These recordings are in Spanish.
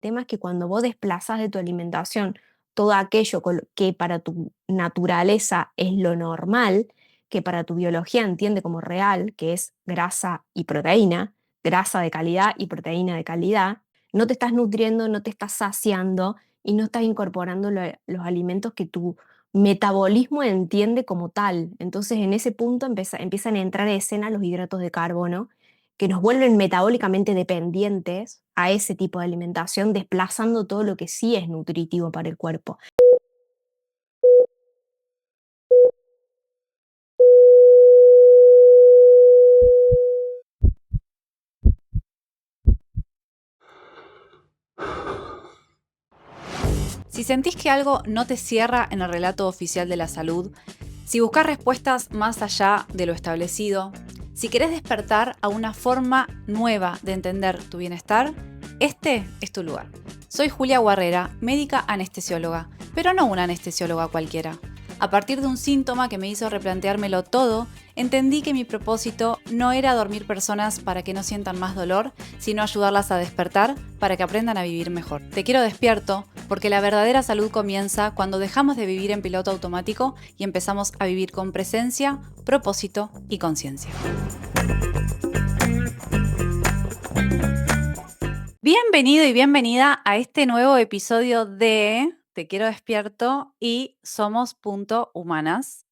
tema es que cuando vos desplazás de tu alimentación todo aquello que para tu naturaleza es lo normal, que para tu biología entiende como real, que es grasa y proteína, grasa de calidad y proteína de calidad, no te estás nutriendo, no te estás saciando y no estás incorporando los alimentos que tu metabolismo entiende como tal. Entonces, en ese punto empiezan a entrar en escena los hidratos de carbono, que nos vuelven metabólicamente dependientes a ese tipo de alimentación, desplazando todo lo que sí es nutritivo para el cuerpo. Si sentís que algo no te cierra en el relato oficial de la salud, si buscas respuestas más allá de lo establecido, si querés despertar a una forma nueva de entender tu bienestar, este es tu lugar. Soy Julia Guarrera, médica anestesióloga, pero no una anestesióloga cualquiera. A partir de un síntoma que me hizo replanteármelo todo, entendí que mi propósito no era dormir personas para que no sientan más dolor, sino ayudarlas a despertar para que aprendan a vivir mejor. Te quiero despierto porque la verdadera salud comienza cuando dejamos de vivir en piloto automático y empezamos a vivir con presencia, propósito y conciencia. Bienvenido y bienvenida a este nuevo episodio de Te quiero despierto y Somos Punto Humanas.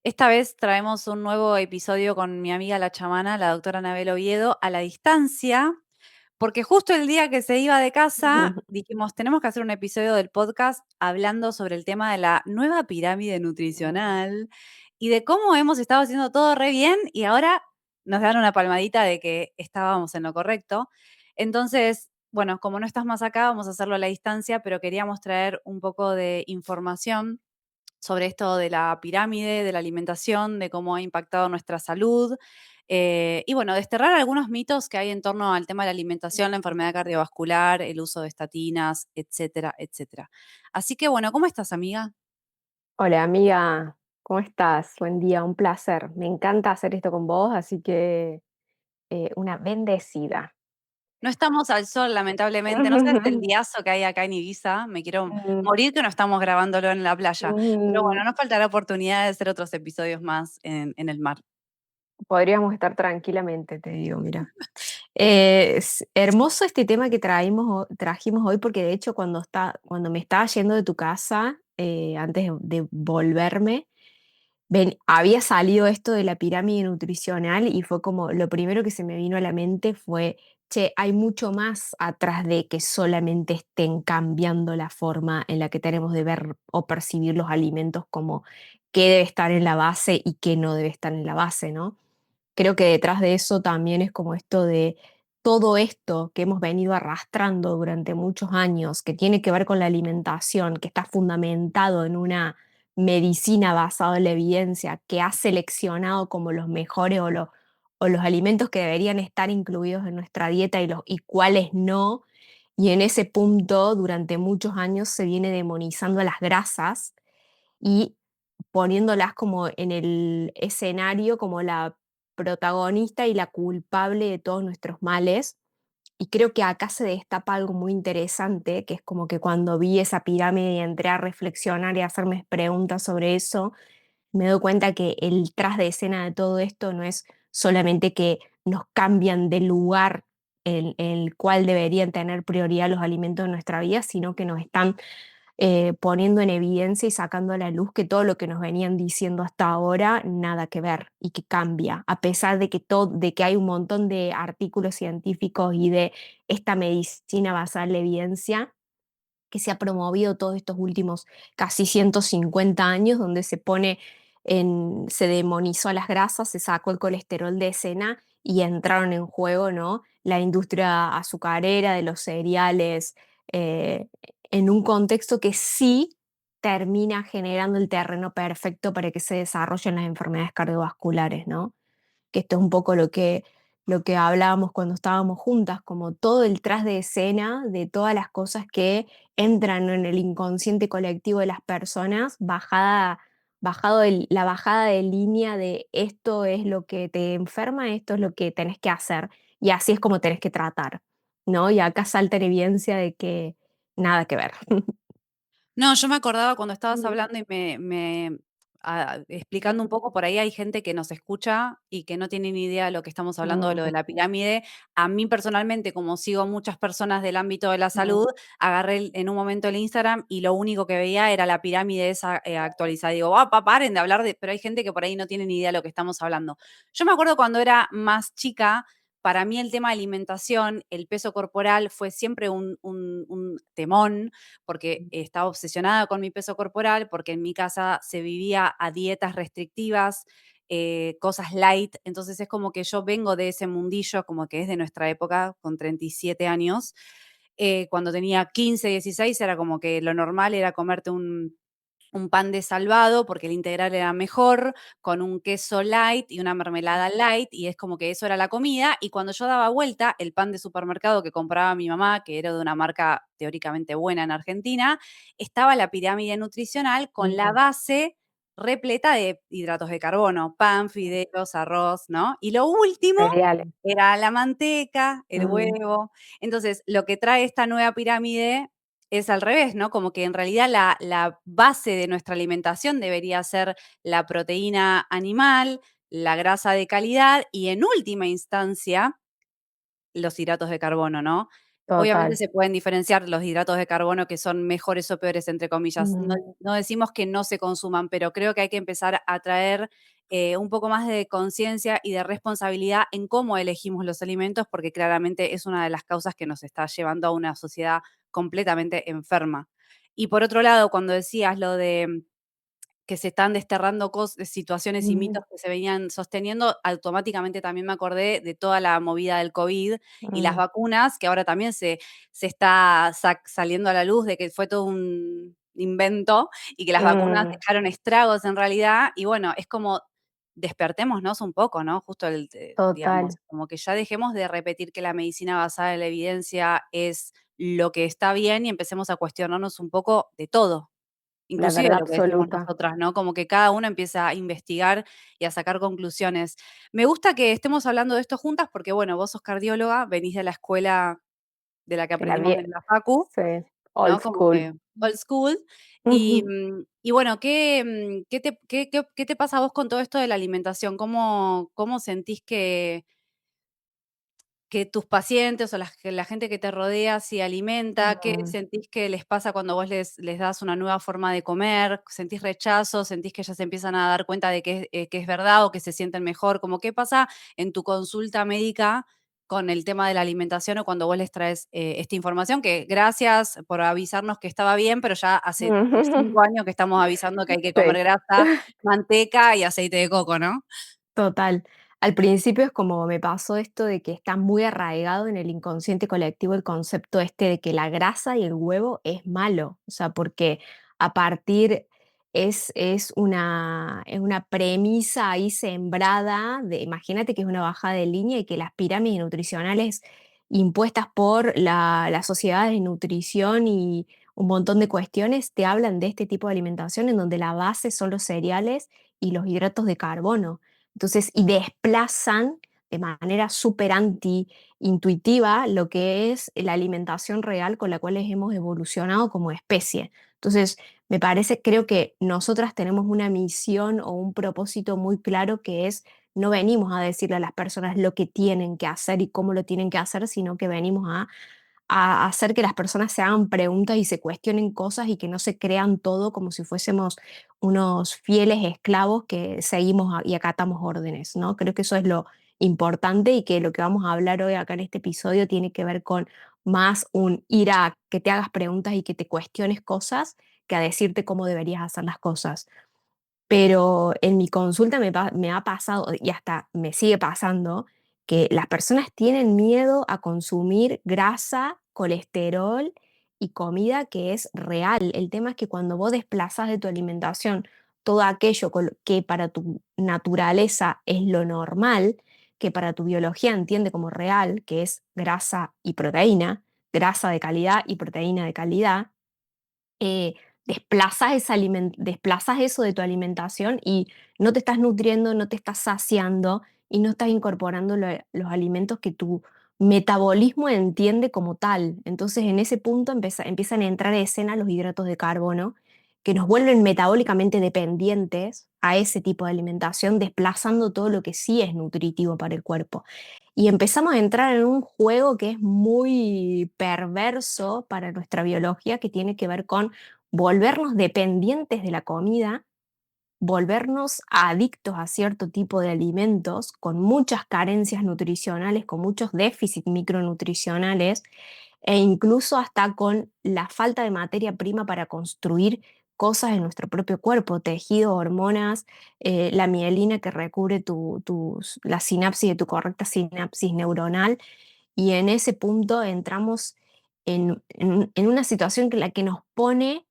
Esta vez traemos un nuevo episodio con mi amiga la chamana, la doctora Anabel Oviedo, a la distancia, porque justo el día que se iba de casa dijimos, tenemos que hacer un episodio del podcast hablando sobre el tema de la nueva pirámide nutricional y de cómo hemos estado haciendo todo re bien y ahora nos dan una palmadita de que estábamos en lo correcto. Entonces, bueno, como no estás más acá, vamos a hacerlo a la distancia, pero queríamos traer un poco de información sobre esto de la pirámide, de la alimentación, de cómo ha impactado nuestra salud. Y bueno, desterrar algunos mitos que hay en torno al tema de la alimentación, la enfermedad cardiovascular, el uso de estatinas, etcétera, etcétera. Así que bueno, ¿cómo estás, amiga? Hola amiga, ¿cómo estás? Buen día, un placer. Me encanta hacer esto con vos, así que una bendecida. No estamos al sol, lamentablemente. No sabes el diazo que hay acá en Ibiza. Me quiero Mm, morir que no estamos grabándolo en la playa. Pero mm, bueno, nos faltará oportunidad de hacer otros episodios más en el mar. Podríamos estar tranquilamente, te digo, mira. Es hermoso este tema que trajimos hoy, porque de hecho cuando me estaba yendo de tu casa, antes de volverme, había salido esto de la pirámide nutricional y fue como lo primero que se me vino a la mente fue, che, hay mucho más atrás de que solamente estén cambiando la forma en la que tenemos de ver o percibir los alimentos, como qué debe estar en la base y qué no debe estar en la base, ¿no? Creo que detrás de eso también es como esto de todo esto que hemos venido arrastrando durante muchos años, que tiene que ver con la alimentación, que está fundamentado en una medicina basada en la evidencia, que ha seleccionado como los mejores o los alimentos que deberían estar incluidos en nuestra dieta y cuáles no. Y en ese punto, durante muchos años, se viene demonizando a las grasas y poniéndolas como en el escenario como la protagonista y la culpable de todos nuestros males. Y creo que acá se destapa algo muy interesante, que es como que cuando vi esa pirámide y entré a reflexionar y a hacerme preguntas sobre eso, me doy cuenta que el tras de escena de todo esto no es solamente que nos cambian de lugar en el cual deberían tener prioridad los alimentos en nuestra vida, sino que nos están poniendo en evidencia y sacando a la luz que todo lo que nos venían diciendo hasta ahora nada que ver y que cambia, a pesar de que hay un montón de artículos científicos y de esta medicina basada en la evidencia que se ha promovido todos estos últimos casi 150 años, donde se demonizó a las grasas, se sacó el colesterol de escena y entraron en juego, ¿no? La industria azucarera, de los cereales, eh, en un contexto que sí termina generando el terreno perfecto para que se desarrollen las enfermedades cardiovasculares, ¿no? Que esto es un poco lo que hablábamos cuando estábamos juntas, como todo el tras de escena de todas las cosas que entran en el inconsciente colectivo de las personas, la bajada de línea de esto es lo que te enferma, esto es lo que tenés que hacer y así es como tenés que tratar. ¿no? Y acá salta en evidencia de que nada que ver. No, yo me acordaba cuando estabas Mm, hablando y explicando un poco, por ahí hay gente que nos escucha y que no tiene ni idea de lo que estamos hablando de lo de mm, la pirámide. A mí personalmente, como sigo muchas personas del ámbito de la mm, salud, agarré en un momento el Instagram y lo único que veía era la pirámide esa actualizada. Digo, paren de hablar de, pero hay gente que por ahí no tiene ni idea de lo que estamos hablando. Yo me acuerdo cuando era más chica, para mí el tema de alimentación, el peso corporal fue siempre un temón porque estaba obsesionada con mi peso corporal, porque en mi casa se vivía a dietas restrictivas, cosas light, entonces es como que yo vengo de ese mundillo, como que es de nuestra época, con 37 años. Cuando tenía 15, 16 era como que lo normal era comerte un pan de salvado, porque el integral era mejor, con un queso light y una mermelada light, y es como que eso era la comida. Y cuando yo daba vuelta, el pan de supermercado que compraba mi mamá, que era de una marca teóricamente buena en Argentina, estaba la pirámide nutricional con la mm. base repleta de hidratos de carbono, pan, fideos, arroz, ¿no? Y lo último Cereales. era la manteca, el Mm, huevo. Entonces, lo que trae esta nueva pirámide es al revés, ¿no? Como que en realidad la base de nuestra alimentación debería ser la proteína animal, la grasa de calidad y en última instancia los hidratos de carbono, ¿no? Obviamente total. se pueden diferenciar los hidratos de carbono que son mejores o peores, entre comillas. No, Mm, no decimos que no se consuman, pero creo que hay que empezar a traer un poco más de conciencia y de responsabilidad en cómo elegimos los alimentos, porque claramente es una de las causas que nos está llevando a una sociedad completamente enferma. Y por otro lado, cuando decías lo de que se están desterrando situaciones y mm, mitos que se venían sosteniendo, automáticamente también me acordé de toda la movida del COVID y las mm, vacunas, que ahora también se está saliendo a la luz de que fue todo un invento y que las vacunas mm, dejaron estragos en realidad. Y bueno, es como despertémonos un poco, ¿no? Justo digamos, total. como que ya dejemos de repetir que la medicina basada en la evidencia es lo que está bien y empecemos a cuestionarnos un poco de todo. La Inclusive verdad lo que decimos absoluta. nosotras, ¿no? Como que cada uno empieza a investigar y a sacar conclusiones. Me gusta que estemos hablando de esto juntas porque, bueno, vos sos cardióloga, venís de la escuela de la que De la aprendimos vie en la facu, Sí, old ¿no? Como school. que old school. Y, Ujú. y bueno, ¿qué te pasa a vos con todo esto de la alimentación? ¿Cómo sentís que tus pacientes o la gente que te rodea se alimenta? ¿Qué Mm. sentís que les pasa cuando vos les das una nueva forma de comer? ¿Sentís rechazo? ¿Sentís que ellas se empiezan a dar cuenta de que es verdad o que se sienten mejor? Como, ¿qué pasa en tu consulta médica con el tema de la alimentación o cuando vos les traes esta información? Que gracias por avisarnos que estaba bien, pero ya hace 5 años que estamos avisando que hay que comer Sí. grasa, manteca y aceite de coco, ¿no? Total. Al principio es como me pasó esto de que está muy arraigado en el inconsciente colectivo el concepto este de que la grasa y el huevo es malo. O sea, porque a partir es una premisa ahí sembrada de, imagínate que es una bajada de línea y que las pirámides nutricionales impuestas por las sociedades de nutrición y un montón de cuestiones te hablan de este tipo de alimentación en donde la base son los cereales y los hidratos de carbono. Entonces, y desplazan de manera súper anti-intuitiva lo que es la alimentación real con la cual hemos evolucionado como especie. Entonces, me parece, creo que nosotras tenemos una misión o un propósito muy claro que es, no venimos a decirle a las personas lo que tienen que hacer y cómo lo tienen que hacer, sino que venimos a hacer que las personas se hagan preguntas y se cuestionen cosas y que no se crean todo como si fuésemos unos fieles esclavos que seguimos y acatamos órdenes, ¿no? Creo que eso es lo importante y que lo que vamos a hablar hoy acá en este episodio tiene que ver con más un ir a que te hagas preguntas y que te cuestiones cosas que a decirte cómo deberías hacer las cosas. Pero en mi consulta me ha pasado, y hasta me sigue pasando, que las personas tienen miedo a consumir grasa, colesterol y comida que es real. El tema es que cuando vos desplazas de tu alimentación todo aquello que para tu naturaleza es lo normal, que para tu biología entiende como real, que es grasa y proteína, grasa de calidad y proteína de calidad, eh, desplazas eso de tu alimentación y no te estás nutriendo, no te estás saciando y no estás incorporando los alimentos que tu metabolismo entiende como tal. Entonces, en ese punto empiezan a entrar en escena los hidratos de carbono, que nos vuelven metabólicamente dependientes a ese tipo de alimentación, desplazando todo lo que sí es nutritivo para el cuerpo. Y empezamos a entrar en un juego que es muy perverso para nuestra biología, que tiene que ver con volvernos dependientes de la comida, volvernos adictos a cierto tipo de alimentos con muchas carencias nutricionales, con muchos déficits micronutricionales e incluso hasta con la falta de materia prima para construir cosas en nuestro propio cuerpo, tejido, hormonas, la mielina que recubre la sinapsis de tu correcta sinapsis neuronal. Y en ese punto entramos en una situación en la que nos pone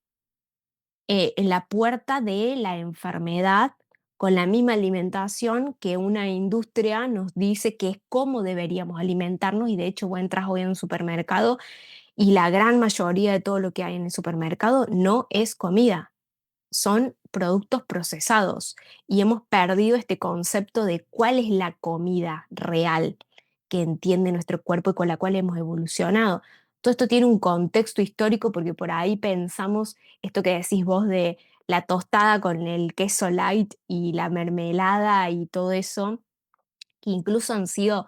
en la puerta de la enfermedad con la misma alimentación que una industria nos dice que es cómo deberíamos alimentarnos. Y de hecho vos entras hoy en un supermercado y la gran mayoría de todo lo que hay en el supermercado no es comida, son productos procesados y hemos perdido este concepto de cuál es la comida real que entiende nuestro cuerpo y con la cual hemos evolucionado. Todo esto tiene un contexto histórico porque por ahí pensamos esto que decís vos de la tostada con el queso light y la mermelada y todo eso, que incluso han sido,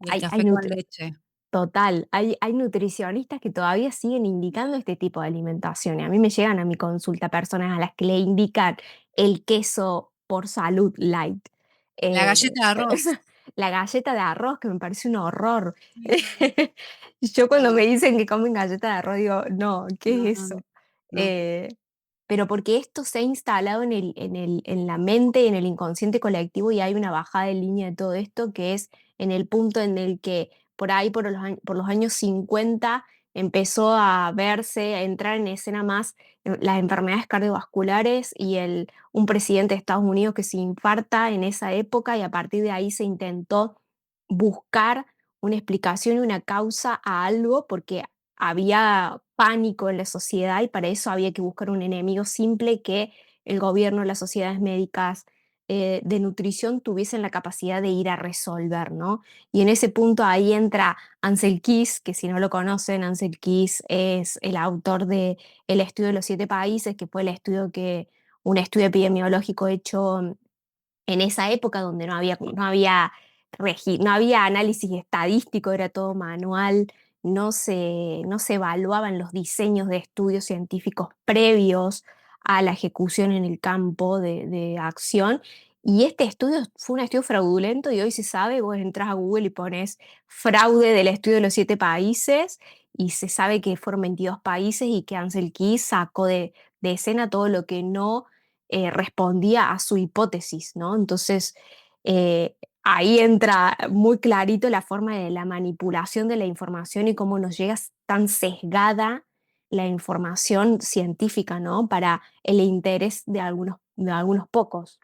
Y el hay café con leche. total, hay nutricionistas que todavía siguen indicando este tipo de alimentación y a mí me llegan a mi consulta personas a las que le indican el queso por salud light, La eh, galleta de arroz. la galleta de arroz que me parece un horror. Sí, Yo cuando me no, dicen que comen galleta de arroz digo, no, no, ¿qué es no, eso? no. Eh, pero porque esto se ha instalado en la mente y en el inconsciente colectivo y hay una bajada de línea de todo esto que es en el punto en el que por ahí por los años 50 empezó a verse, a entrar en escena más las enfermedades cardiovasculares y un presidente de Estados Unidos que se infarta en esa época y a partir de ahí se intentó buscar una explicación y una causa a algo porque había pánico en la sociedad y para eso había que buscar un enemigo simple que el gobierno, las sociedades médicas de nutrición tuviesen la capacidad de ir a resolver, ¿no? Y en ese punto ahí entra Ansel Keys, que si no lo conocen, Ansel Keys es el autor de El estudio de los 7 países, que fue un estudio epidemiológico hecho en esa época donde no había análisis estadístico, era todo manual, no se evaluaban los diseños de estudios científicos previos a la ejecución en el campo de acción. Y este estudio fue un estudio fraudulento y hoy se sabe, vos entras a Google y pones fraude del estudio de los 7 países y se sabe que fueron 22 países y que Ansel Keys sacó de escena todo lo que no respondía a su hipótesis, ¿no? Entonces, ahí entra muy clarito la forma de la manipulación de la información y cómo nos llega tan sesgada la información científica, ¿no? Para el interés de algunos pocos.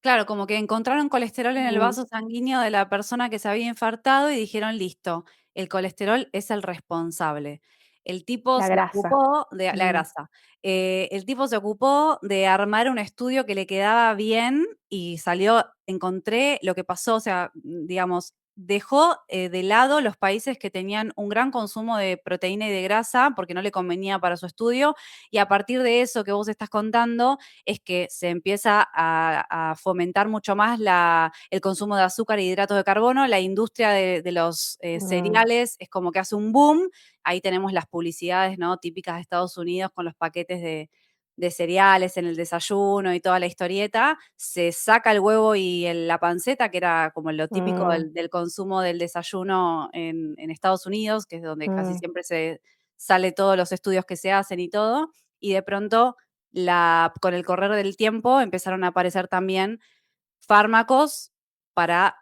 Claro, como que encontraron colesterol en el Mm, vaso sanguíneo de la persona que se había infartado y dijeron: "Listo, el colesterol es el responsable". El tipo la se grasa. ocupó de la Mm, grasa. El tipo se ocupó de armar un estudio que le quedaba bien y salió encontré lo que pasó, o sea, digamos, dejó, de lado los países que tenían un gran consumo de proteína y de grasa, porque no le convenía para su estudio, y a partir de eso que vos estás contando, es que se empieza a fomentar mucho más el consumo de azúcar e hidratos de carbono. La industria de los mm, cereales es como que hace un boom. Ahí tenemos las publicidades, ¿no? Típicas de Estados Unidos con los paquetes de cereales en el desayuno y toda la historieta. Se saca el huevo y la panceta, que era como lo típico mm, del consumo del desayuno en Estados Unidos, que es donde casi mm, siempre se sale todos los estudios que se hacen y todo. Y de pronto con el correr del tiempo empezaron a aparecer también fármacos para,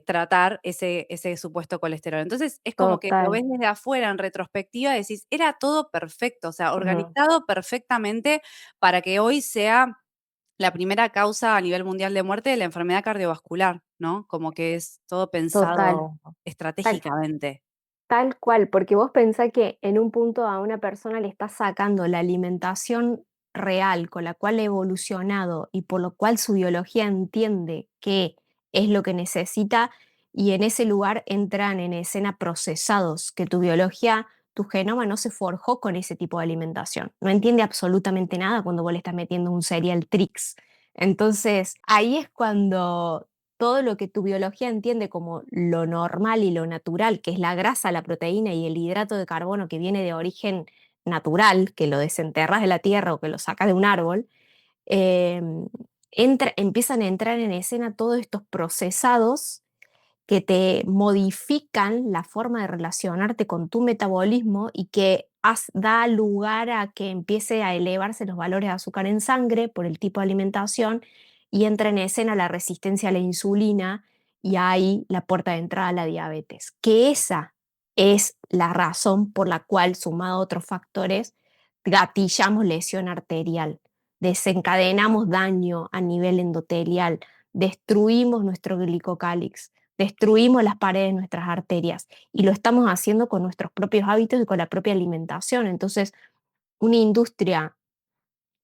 tratar ese supuesto colesterol. Entonces, es como que lo total. ves desde afuera en retrospectiva y decís: "Era todo perfecto", o sea, Mm, organizado perfectamente para que hoy sea la primera causa a nivel mundial de muerte de la enfermedad cardiovascular, ¿no? Como que es todo total. pensado Tal estratégicamente. Tal cual, porque vos pensás que en un punto a una persona le estás sacando la alimentación real con la cual ha evolucionado y por lo cual su biología entiende que es lo que necesita y en ese lugar entran en escena procesados, que tu biología, tu genoma no se forjó con ese tipo de alimentación. No entiende absolutamente nada cuando vos le estás metiendo un cereal Trix. Entonces, ahí es cuando todo lo que tu biología entiende como lo normal y lo natural, que es la grasa, la proteína y el hidrato de carbono que viene de origen natural, que lo desenterras de la tierra o que lo sacas de un árbol, eh, empiezan a entrar en escena todos estos procesados que te modifican la forma de relacionarte con tu metabolismo y que da lugar a que empiece a elevarse los valores de azúcar en sangre por el tipo de alimentación y entra en escena la resistencia a la insulina y ahí la puerta de entrada a la diabetes. Que esa es la razón por la cual, sumado a otros factores, gatillamos lesión arterial, desencadenamos daño a nivel endotelial, destruimos nuestro glicocálix, destruimos las paredes de nuestras arterias y lo estamos haciendo con nuestros propios hábitos y con la propia alimentación. Entonces, una industria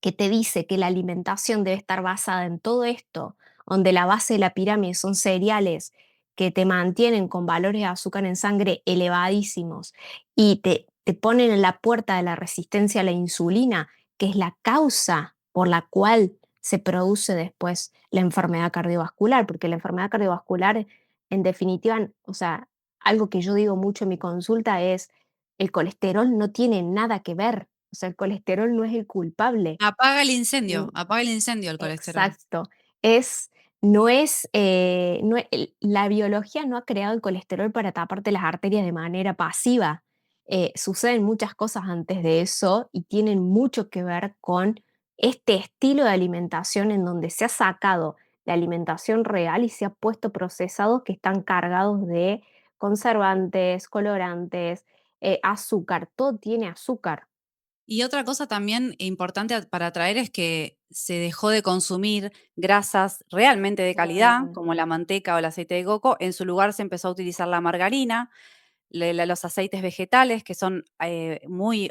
que te dice que la alimentación debe estar basada en todo esto, donde la base de la pirámide son cereales que te mantienen con valores de azúcar en sangre elevadísimos y te ponen en la puerta de la resistencia a la insulina, que es la causa por la cual se produce después la enfermedad cardiovascular, porque la enfermedad cardiovascular, en definitiva, o sea, algo que yo digo mucho en mi consulta es, el colesterol no tiene nada que ver, o sea, el colesterol no es el culpable. Mm, Apaga el incendio el colesterol. exacto. Es, no es- la biología no ha creado el colesterol para taparte las arterias de manera pasiva. Suceden muchas cosas antes de eso y tienen mucho que ver con este estilo de alimentación en donde se ha sacado la alimentación real y se ha puesto procesados que están cargados de conservantes, colorantes, azúcar. Todo tiene azúcar. Y otra cosa también importante para traer es que se dejó de consumir grasas realmente de calidad, Mm, como la manteca o el aceite de coco. En su lugar se empezó a utilizar la margarina, los aceites vegetales que son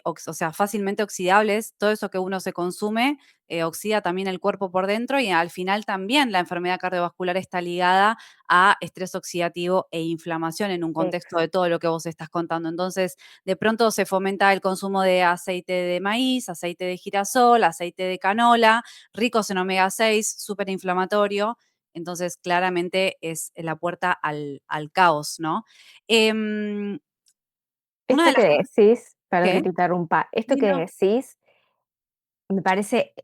o sea, fácilmente oxidables. Todo eso que uno se consume oxida también el cuerpo por dentro y al final también la enfermedad cardiovascular está ligada a estrés oxidativo e inflamación en un contexto de todo lo que vos estás contando. Entonces, de pronto se fomenta el consumo de aceite de maíz, aceite de girasol, aceite de canola, ricos en omega 6, súper inflamatorio. Entonces, claramente es la puerta al caos, ¿no? Em, una de Esto las que cosas decís, perdón que que te interrumpa, esto sí, que no. decís me parece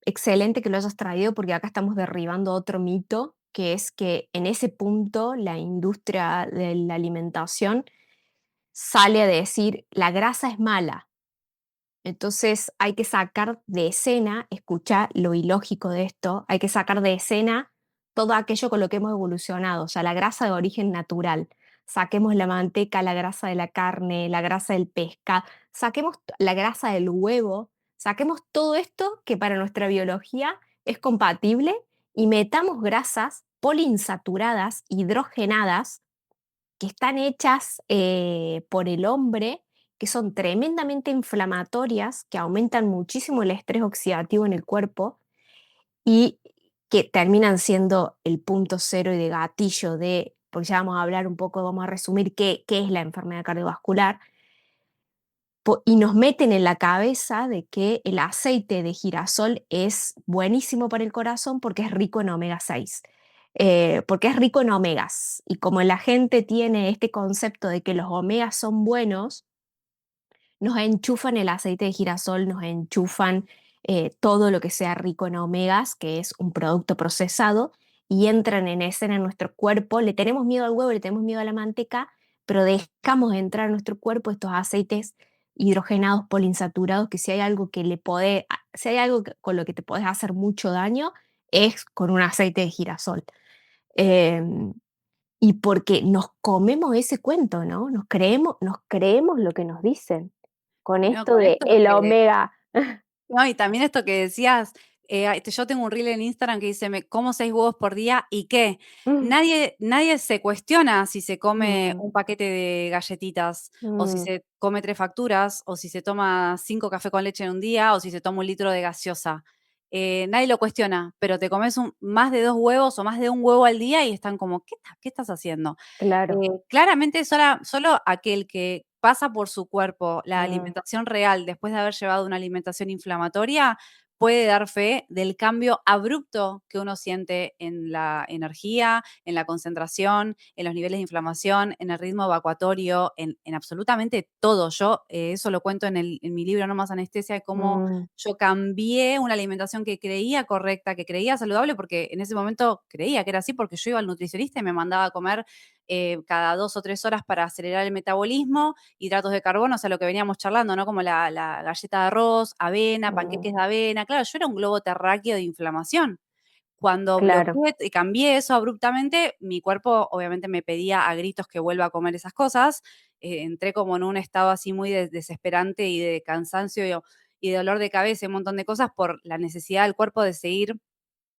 excelente que lo hayas traído porque acá estamos derribando otro mito, que es que en ese punto la industria de la alimentación sale a decir la grasa es mala. Entonces hay que sacar de escena, escucha lo ilógico de esto, hay que sacar de escena todo aquello con lo que hemos evolucionado, o sea, la grasa de origen natural. Saquemos la manteca, la grasa de la carne, la grasa del pescado, saquemos la grasa del huevo, saquemos todo esto que para nuestra biología es compatible y metamos grasas poliinsaturadas, hidrogenadas, que están hechas por el hombre, que son tremendamente inflamatorias, que aumentan muchísimo el estrés oxidativo en el cuerpo y que terminan siendo el punto cero y de gatillo de, porque ya vamos a hablar un poco, vamos a resumir qué es la enfermedad cardiovascular, y nos meten en la cabeza de que el aceite de girasol es buenísimo para el corazón porque es rico en omega 6, porque es rico en omegas. Y como la gente tiene este concepto de que los omegas son buenos, nos enchufan el aceite de girasol, nos enchufan todo lo que sea rico en omegas, que es un producto procesado, y entran en escena en nuestro cuerpo. Le tenemos miedo al huevo, le tenemos miedo a la manteca, pero dejamos entrar a nuestro cuerpo estos aceites hidrogenados poliinsaturados, que si hay algo que si hay algo con lo que te podés hacer mucho daño, es con un aceite de girasol. Em, y porque nos comemos ese cuento, ¿no? Nos creemos lo que nos dicen con No, esto con de esto el que omega. no, y también esto que decías, yo tengo un reel en Instagram que dice: "Me como 6 huevos por día", ¿y qué? Mm, Nadie se cuestiona si se come mm, un paquete de galletitas, o si mm, se come 3 facturas, o si se toma 5 café con leche en un día, o si se toma un litro de gaseosa. nadie lo cuestiona, pero te comes más de 2 huevos o más de un huevo al día y están como, ¿qué estás haciendo? Claro. Claramente solo aquel que pasa por su cuerpo la Mm, alimentación real después de haber llevado una alimentación inflamatoria puede dar fe del cambio abrupto que uno siente en la energía, en la concentración, en los niveles de inflamación, en el ritmo evacuatorio, en absolutamente todo. Yo eso lo cuento en mi libro No más anestesia, de cómo mm, yo cambié una alimentación que creía correcta, que creía saludable, porque en ese momento creía que era así, porque yo iba al nutricionista y me mandaba a comer cada 2 o 3 horas para acelerar el metabolismo, hidratos de carbono, o sea, lo que veníamos charlando, ¿no? Como la galleta de arroz, avena, panqueques mm, de avena. Claro, yo era un globo terráqueo de inflamación. Cuando claro, bloqueé y cambié eso abruptamente, mi cuerpo obviamente me pedía a gritos que vuelva a comer esas cosas. Entré como en un estado así muy desesperante y de cansancio y de dolor de cabeza y un montón de cosas por la necesidad del cuerpo de seguir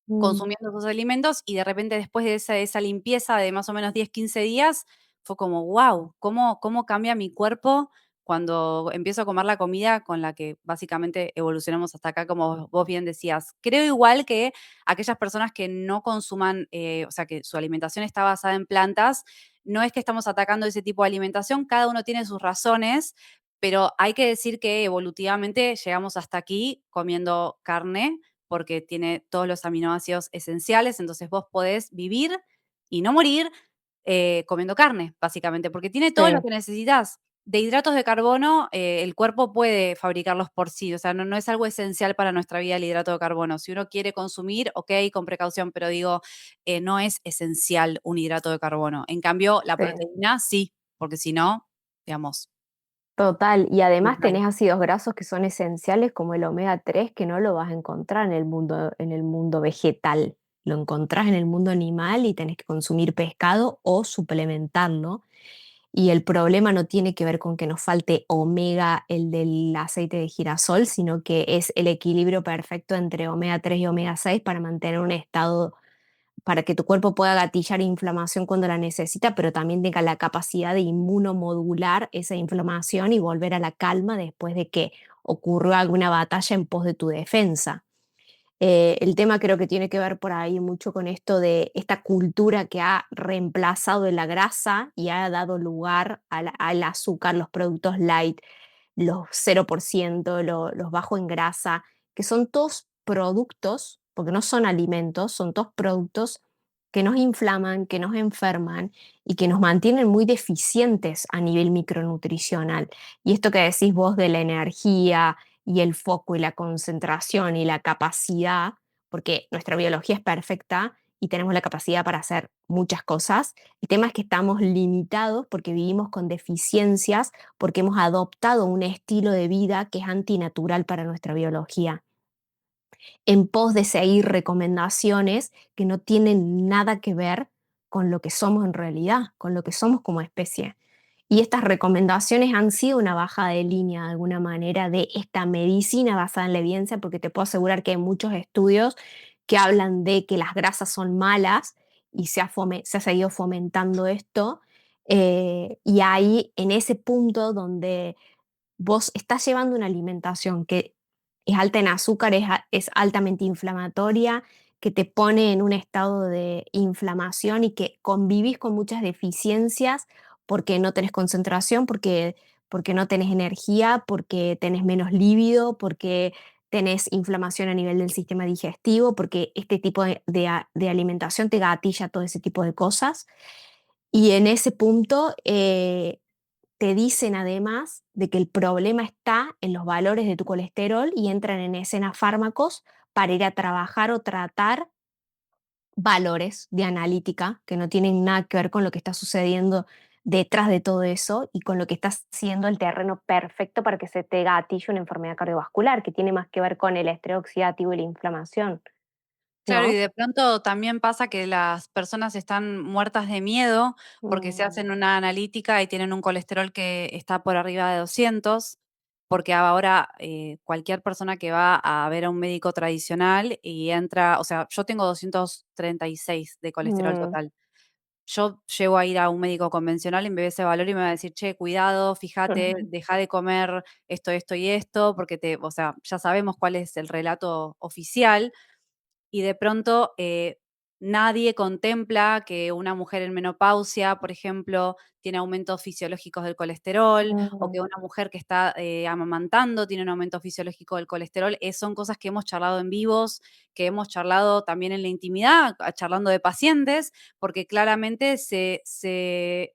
mm, consumiendo esos alimentos y de repente después de esa limpieza de más o menos 10 15 días, fue como, wow, ¿cómo cambia mi cuerpo cuando empiezo a comer la comida con la que básicamente evolucionamos hasta acá, como vos bien decías? Creo igual que aquellas personas que no consuman, o sea, que su alimentación está basada en plantas, no es que estamos atacando ese tipo de alimentación, cada uno tiene sus razones, pero hay que decir que evolutivamente llegamos hasta aquí comiendo carne porque tiene todos los aminoácidos esenciales, entonces vos podés vivir y no morir comiendo carne, básicamente, porque tiene todo lo sí. que necesitas. De hidratos de carbono, el cuerpo puede fabricarlos por sí, o sea, no es algo esencial para nuestra vida el hidrato de carbono. Si uno quiere consumir, ok, con precaución, pero digo, no es esencial un hidrato de carbono. En cambio, la Sí. proteína sí, porque si no, digamos, Total, y además vital. tenés ácidos grasos que son esenciales como el omega 3 que no lo vas a encontrar en el mundo vegetal. Lo encontrás en el mundo animal y tenés que consumir pescado o suplementarlo. Y el problema no tiene que ver con que nos falte omega, el del aceite de girasol, sino que es el equilibrio perfecto entre omega 3 y omega 6 para mantener un estado para que tu cuerpo pueda gatillar inflamación cuando la necesita, pero también tenga la capacidad de inmunomodular esa inflamación y volver a la calma después de que ocurrió alguna batalla en pos de tu defensa. El tema creo que tiene que ver por ahí mucho con esto de esta cultura que ha reemplazado la grasa y ha dado lugar al azúcar, los productos light, los 0%, los bajos en grasa, que son todos productos, porque no son alimentos, son todos productos que nos inflaman, que nos enferman y que nos mantienen muy deficientes a nivel micronutricional. Y esto que decís vos de la energía y el foco y la concentración y la capacidad, porque nuestra biología es perfecta y tenemos la capacidad para hacer muchas cosas. El tema es que estamos limitados porque vivimos con deficiencias porque hemos adoptado un estilo de vida que es antinatural para nuestra biología, en pos de seguir recomendaciones que no tienen nada que ver con lo que somos en realidad, con lo que somos como especie. Y estas recomendaciones han sido una bajada de línea de alguna manera de esta medicina basada en la evidencia, porque te puedo asegurar que hay muchos estudios que hablan de que las grasas son malas y se ha seguido fomentando esto. Y ahí, en ese punto donde vos estás llevando una alimentación que es alta en azúcar, es altamente inflamatoria, que te pone en un estado de inflamación y que convivís con muchas deficiencias porque no tenés concentración, porque no tenés energía, porque tenés menos líbido, porque tenés inflamación a nivel del sistema digestivo, porque este tipo de alimentación te gatilla todo ese tipo de cosas. Y en ese punto te dicen además de que el problema está en los valores de tu colesterol y entran en escena fármacos para ir a trabajar o tratar valores de analítica que no tienen nada que ver con lo que está sucediendo detrás de todo eso y con lo que está siendo el terreno perfecto para que se te gatille una enfermedad cardiovascular, que tiene más que ver con el estrés oxidativo y la inflamación, Claro, y ¿no? de pronto también pasa que las personas están muertas de miedo porque se Mm, hacen una analítica y tienen un colesterol que está por arriba de 200, porque ahora cualquier persona que va a ver a un médico tradicional y entra, o sea, yo tengo 236 de colesterol mm, total. yo llego a ir a un médico convencional y me ve ese valor y me va a decir, che, cuidado, fíjate, Ujú. deja de comer esto y esto, porque o sea, ya sabemos cuál es el relato oficial y de pronto nadie contempla que una mujer en menopausia, por ejemplo, tiene aumentos fisiológicos del colesterol o Mm, que una mujer que está amamantando tiene un aumento fisiológico del colesterol. Son cosas que hemos charlado en vivos, que hemos charlado también en la intimidad, charlando de pacientes, porque claramente se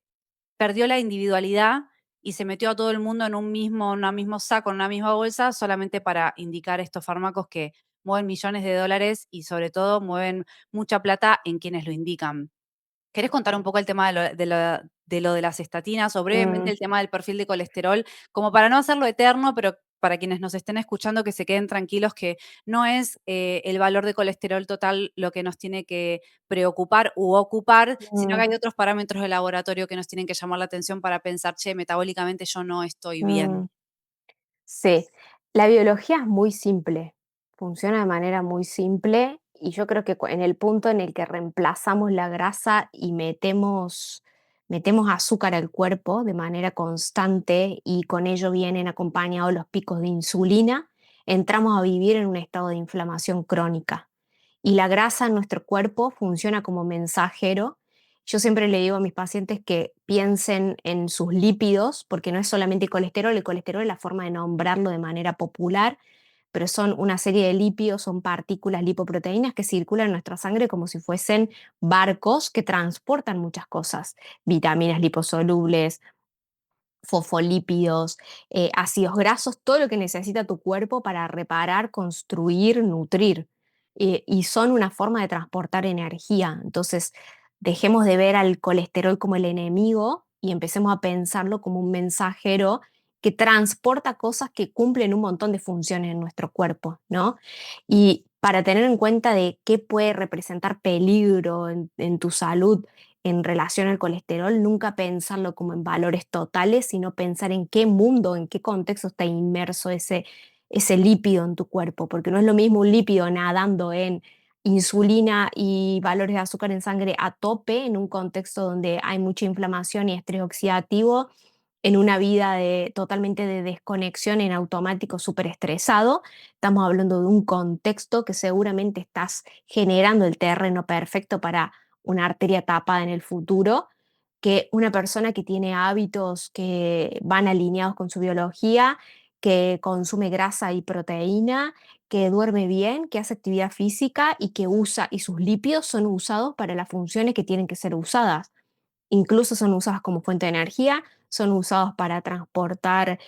perdió la individualidad y se metió a todo el mundo en un mismo saco, en una misma bolsa, solamente para indicar estos fármacos que mueven millones de dólares y sobre todo mueven mucha plata en quienes lo indican. ¿Querés contar un poco el tema de las estatinas o brevemente mm, el tema del perfil de colesterol? Como para no hacerlo eterno, pero para quienes nos estén escuchando que se queden tranquilos que no es el valor de colesterol total lo que nos tiene que preocupar u ocupar, sino que mm, hay otros parámetros de laboratorio que nos tienen que llamar la atención para pensar, che, metabólicamente yo no estoy bien. mm. Sí, la biología es muy simple, funciona de manera muy simple y yo creo que en el punto en el que reemplazamos la grasa y metemos azúcar al cuerpo de manera constante y con ello vienen acompañados los picos de insulina, entramos a vivir en un estado de inflamación crónica. Y la grasa en nuestro cuerpo funciona como mensajero. Yo siempre le digo a mis pacientes que piensen en sus lípidos, porque no es solamente el colesterol es la forma de nombrarlo de manera popular, pero son una serie de lípidos, son partículas lipoproteínas que circulan en nuestra sangre como si fuesen barcos que transportan muchas cosas, vitaminas liposolubles, fosfolípidos, ácidos grasos, todo lo que necesita tu cuerpo para reparar, construir, nutrir. Y son una forma de transportar energía. Entonces, dejemos de ver al colesterol como el enemigo y empecemos a pensarlo como un mensajero que transporta cosas que cumplen un montón de funciones en nuestro cuerpo, ¿no? Y para tener en cuenta de qué puede representar peligro en tu salud en relación al colesterol, nunca pensarlo como en valores totales, sino pensar en qué mundo, en qué contexto está inmerso ese lípido en tu cuerpo, porque no es lo mismo un lípido nadando en insulina y valores de azúcar en sangre a tope en un contexto donde hay mucha inflamación y estrés oxidativo, en una vida totalmente de desconexión en automático, súper estresado. Estamos hablando de un contexto que seguramente estás generando el terreno perfecto para una arteria tapada en el futuro, que una persona que tiene hábitos que van alineados con su biología, que consume grasa y proteína, que duerme bien, que hace actividad física y que usa, y sus lípidos son usados para las funciones que tienen que ser usadas. Incluso son usados como fuente de energía, son usados para transportar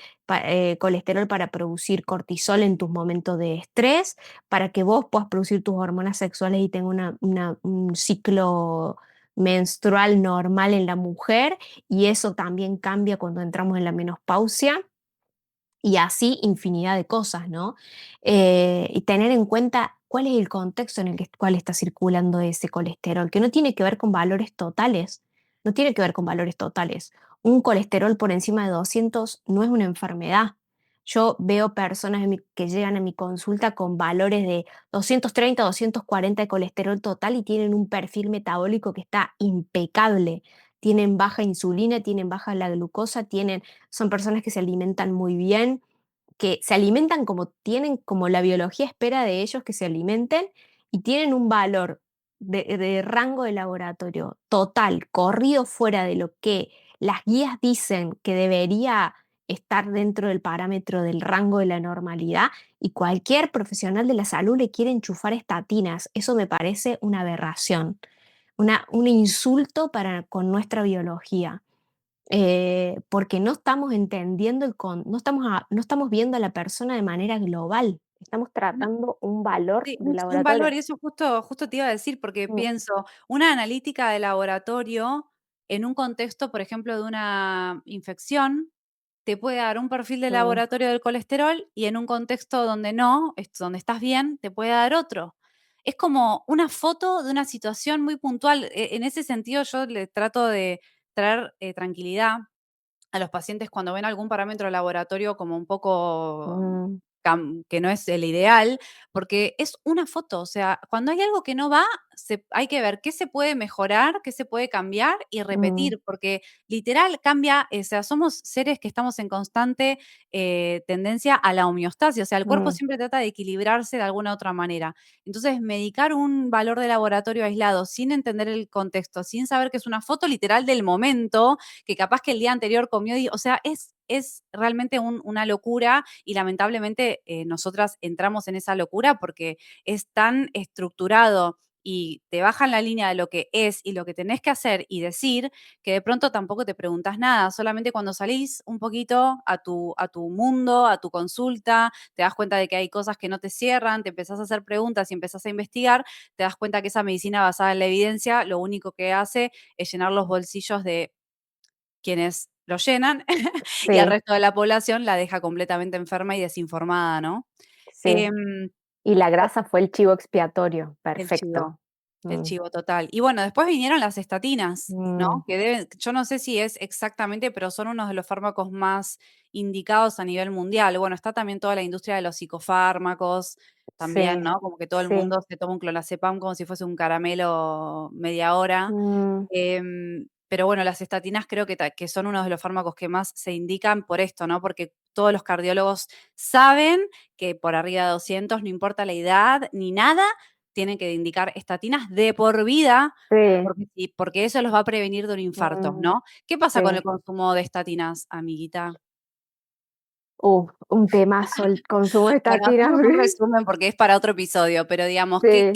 colesterol para producir cortisol en tus momentos de estrés, para que vos puedas producir tus hormonas sexuales y tenga un ciclo menstrual normal en la mujer, y eso también cambia cuando entramos en la menopausia. Y así infinidad de cosas, ¿no? Y tener en cuenta cuál es el contexto en el cual está circulando ese colesterol, que no tiene que ver con valores totales, no tiene que ver con valores totales. Un colesterol por encima de 200 no es una enfermedad. Yo veo personas que llegan a mi consulta con valores de 230, 240 de colesterol total y tienen un perfil metabólico que está impecable. Tienen baja insulina, tienen baja la glucosa, son personas que se alimentan muy bien, que se alimentan como tienen, como la biología espera de ellos que se alimenten, y tienen un valor de rango de laboratorio total, corrido fuera de lo que las guías dicen que debería estar dentro del parámetro del rango de la normalidad, y cualquier profesional de la salud le quiere enchufar estatinas. Eso me parece una aberración, un insulto con nuestra biología, porque no estamos entendiendo no estamos viendo a la persona de manera global, estamos tratando un valor Sí, de un valor, laboratorio. y eso justo te iba a decir, porque Mm, pienso, una analítica de laboratorio en un contexto, por ejemplo, de una infección, te puede dar un perfil de mm, laboratorio del colesterol y en un contexto donde no, donde estás bien, te puede dar otro. Es como una foto de una situación muy puntual. En ese sentido, yo le trato de traer tranquilidad a los pacientes cuando ven algún parámetro de laboratorio como un poco que no es el ideal, porque es una foto, o sea, cuando hay algo que no va, hay que ver qué se puede mejorar, qué se puede cambiar y mm, repetir, porque literal cambia, o sea, somos seres que estamos en constante tendencia a la homeostasis, o sea, el cuerpo mm, siempre trata de equilibrarse de alguna otra manera. Entonces, medicar un valor de laboratorio aislado sin entender el contexto, sin saber que es una foto literal del momento, que capaz que el día anterior comió, o sea, es realmente una locura y lamentablemente nosotras entramos en esa locura porque es tan estructurado y te bajan la línea de lo que es y lo que tenés que hacer y decir, que de pronto tampoco te preguntas nada, solamente cuando salís un poquito a tu mundo, a tu consulta, te das cuenta de que hay cosas que no te cierran, te empezás a hacer preguntas y empezás a investigar, te das cuenta que esa medicina basada en la evidencia lo único que hace es llenar los bolsillos de quienes lo llenan y al sí, resto de la población la deja completamente enferma y desinformada, ¿no? sí. Em, Y la grasa fue el chivo expiatorio, el perfecto. chivo, el Mm, chivo total. Y bueno, después vinieron las estatinas, ¿no? mm, Que yo no sé si es exactamente, pero son unos de los fármacos más indicados a nivel mundial. Bueno, está también toda la industria de los psicofármacos, también, sí, ¿no? Como que todo el sí. mundo se toma un clonazepam como si fuese un caramelo media hora. Mm, Pero bueno, las estatinas creo que son uno de los fármacos que más se indican por esto, ¿no? Porque todos los cardiólogos saben que por arriba de 200, no importa la edad ni nada, tienen que indicar estatinas de por vida, sí, porque eso los va a prevenir de un infarto, mm, ¿no? ¿Qué pasa con el sí. consumo de estatinas, amiguita? Un temazo el consumo de Bueno, estatinas, hacemos un porque resumen porque es para otro episodio, pero digamos, sí,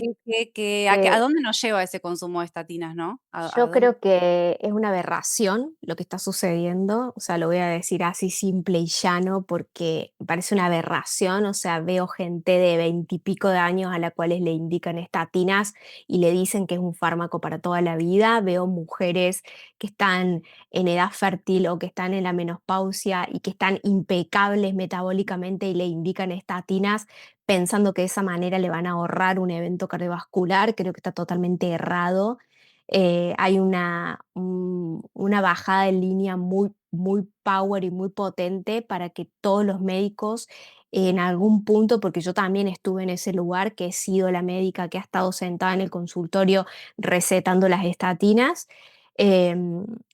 a eh, dónde nos lleva ese consumo de estatinas, no? ¿A yo dónde? creo que es una aberración lo que está sucediendo, o sea, lo voy a decir así simple y llano porque me parece una aberración, o sea, veo gente de 20 y pico de años a la cuales le indican estatinas y le dicen que es un fármaco para toda la vida, veo mujeres que están en edad fértil o que están en la menopausia y que están impecables metabólicamente y le indican estatinas pensando que de esa manera le van a ahorrar un evento cardiovascular, creo que está totalmente errado. Hay una bajada de línea muy, muy power y muy potente para que todos los médicos en algún punto, porque yo también estuve en ese lugar, que he sido la médica que ha estado sentada en el consultorio recetando las estatinas,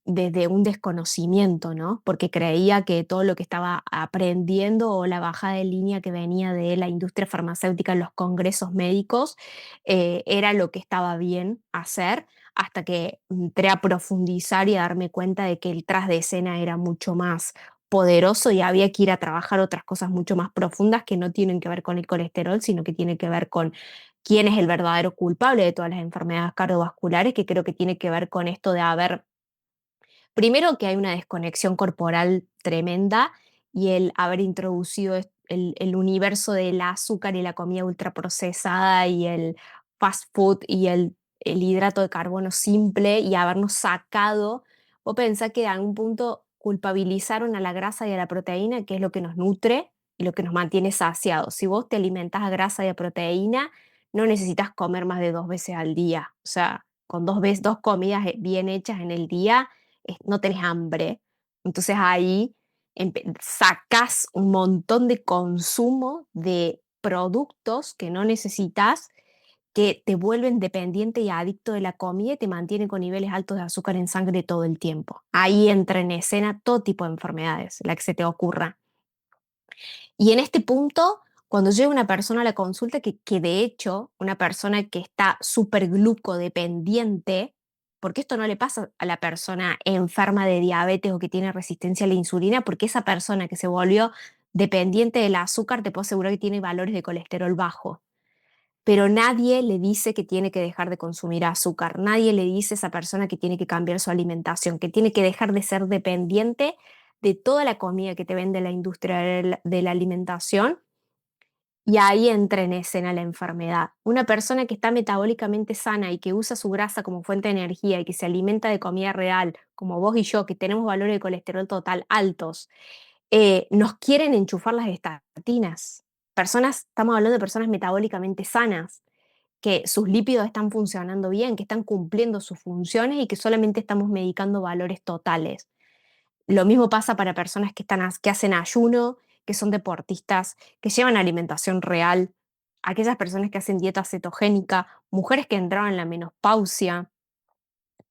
desde un desconocimiento, ¿no? Porque creía que todo lo que estaba aprendiendo o la bajada de línea que venía de la industria farmacéutica en los congresos médicos era lo que estaba bien hacer hasta que entré a profundizar y a darme cuenta de que el tras de escena era mucho más poderoso y había que ir a trabajar otras cosas mucho más profundas que no tienen que ver con el colesterol, sino que tiene que ver con quién es el verdadero culpable de todas las enfermedades cardiovasculares, que creo que tiene que ver con esto de haber. Primero que hay una desconexión corporal tremenda y el haber introducido el universo del azúcar y la comida ultraprocesada y el fast food y el hidrato de carbono simple y habernos sacado, vos pensás que a algún punto culpabilizaron a la grasa y a la proteína, que es lo que nos nutre y lo que nos mantiene saciados. Si vos te alimentás a grasa y a proteína, no necesitas comer más de 2 veces al día. O sea, con dos comidas bien hechas en el día no tenés hambre. Entonces ahí sacás un montón de consumo de productos que no necesitas, que te vuelven dependiente y adicto de la comida y te mantienen con niveles altos de azúcar en sangre todo el tiempo. Ahí entra en escena todo tipo de enfermedades, la que se te ocurra. Y en este punto, cuando llega una persona a la consulta, que de hecho, una persona que está súper glucodependiente, porque esto no le pasa a la persona enferma de diabetes o que tiene resistencia a la insulina, porque esa persona que se volvió dependiente del azúcar, te puedo asegurar que tiene valores de colesterol bajo. Pero nadie le dice que tiene que dejar de consumir azúcar, nadie le dice a esa persona que tiene que cambiar su alimentación, que tiene que dejar de ser dependiente de toda la comida que te vende la industria de la alimentación y ahí entra en escena la enfermedad. Una persona que está metabólicamente sana y que usa su grasa como fuente de energía y que se alimenta de comida real, como vos y yo, que tenemos valores de colesterol total altos, nos quieren enchufar las estatinas. Estamos hablando de personas metabólicamente sanas, que sus lípidos están funcionando bien, que están cumpliendo sus funciones y que solamente estamos medicando valores totales. Lo mismo pasa para personas que hacen ayuno, que son deportistas, que llevan alimentación real. aquellas personas que hacen dieta cetogénica, mujeres que entraron en la menopausia,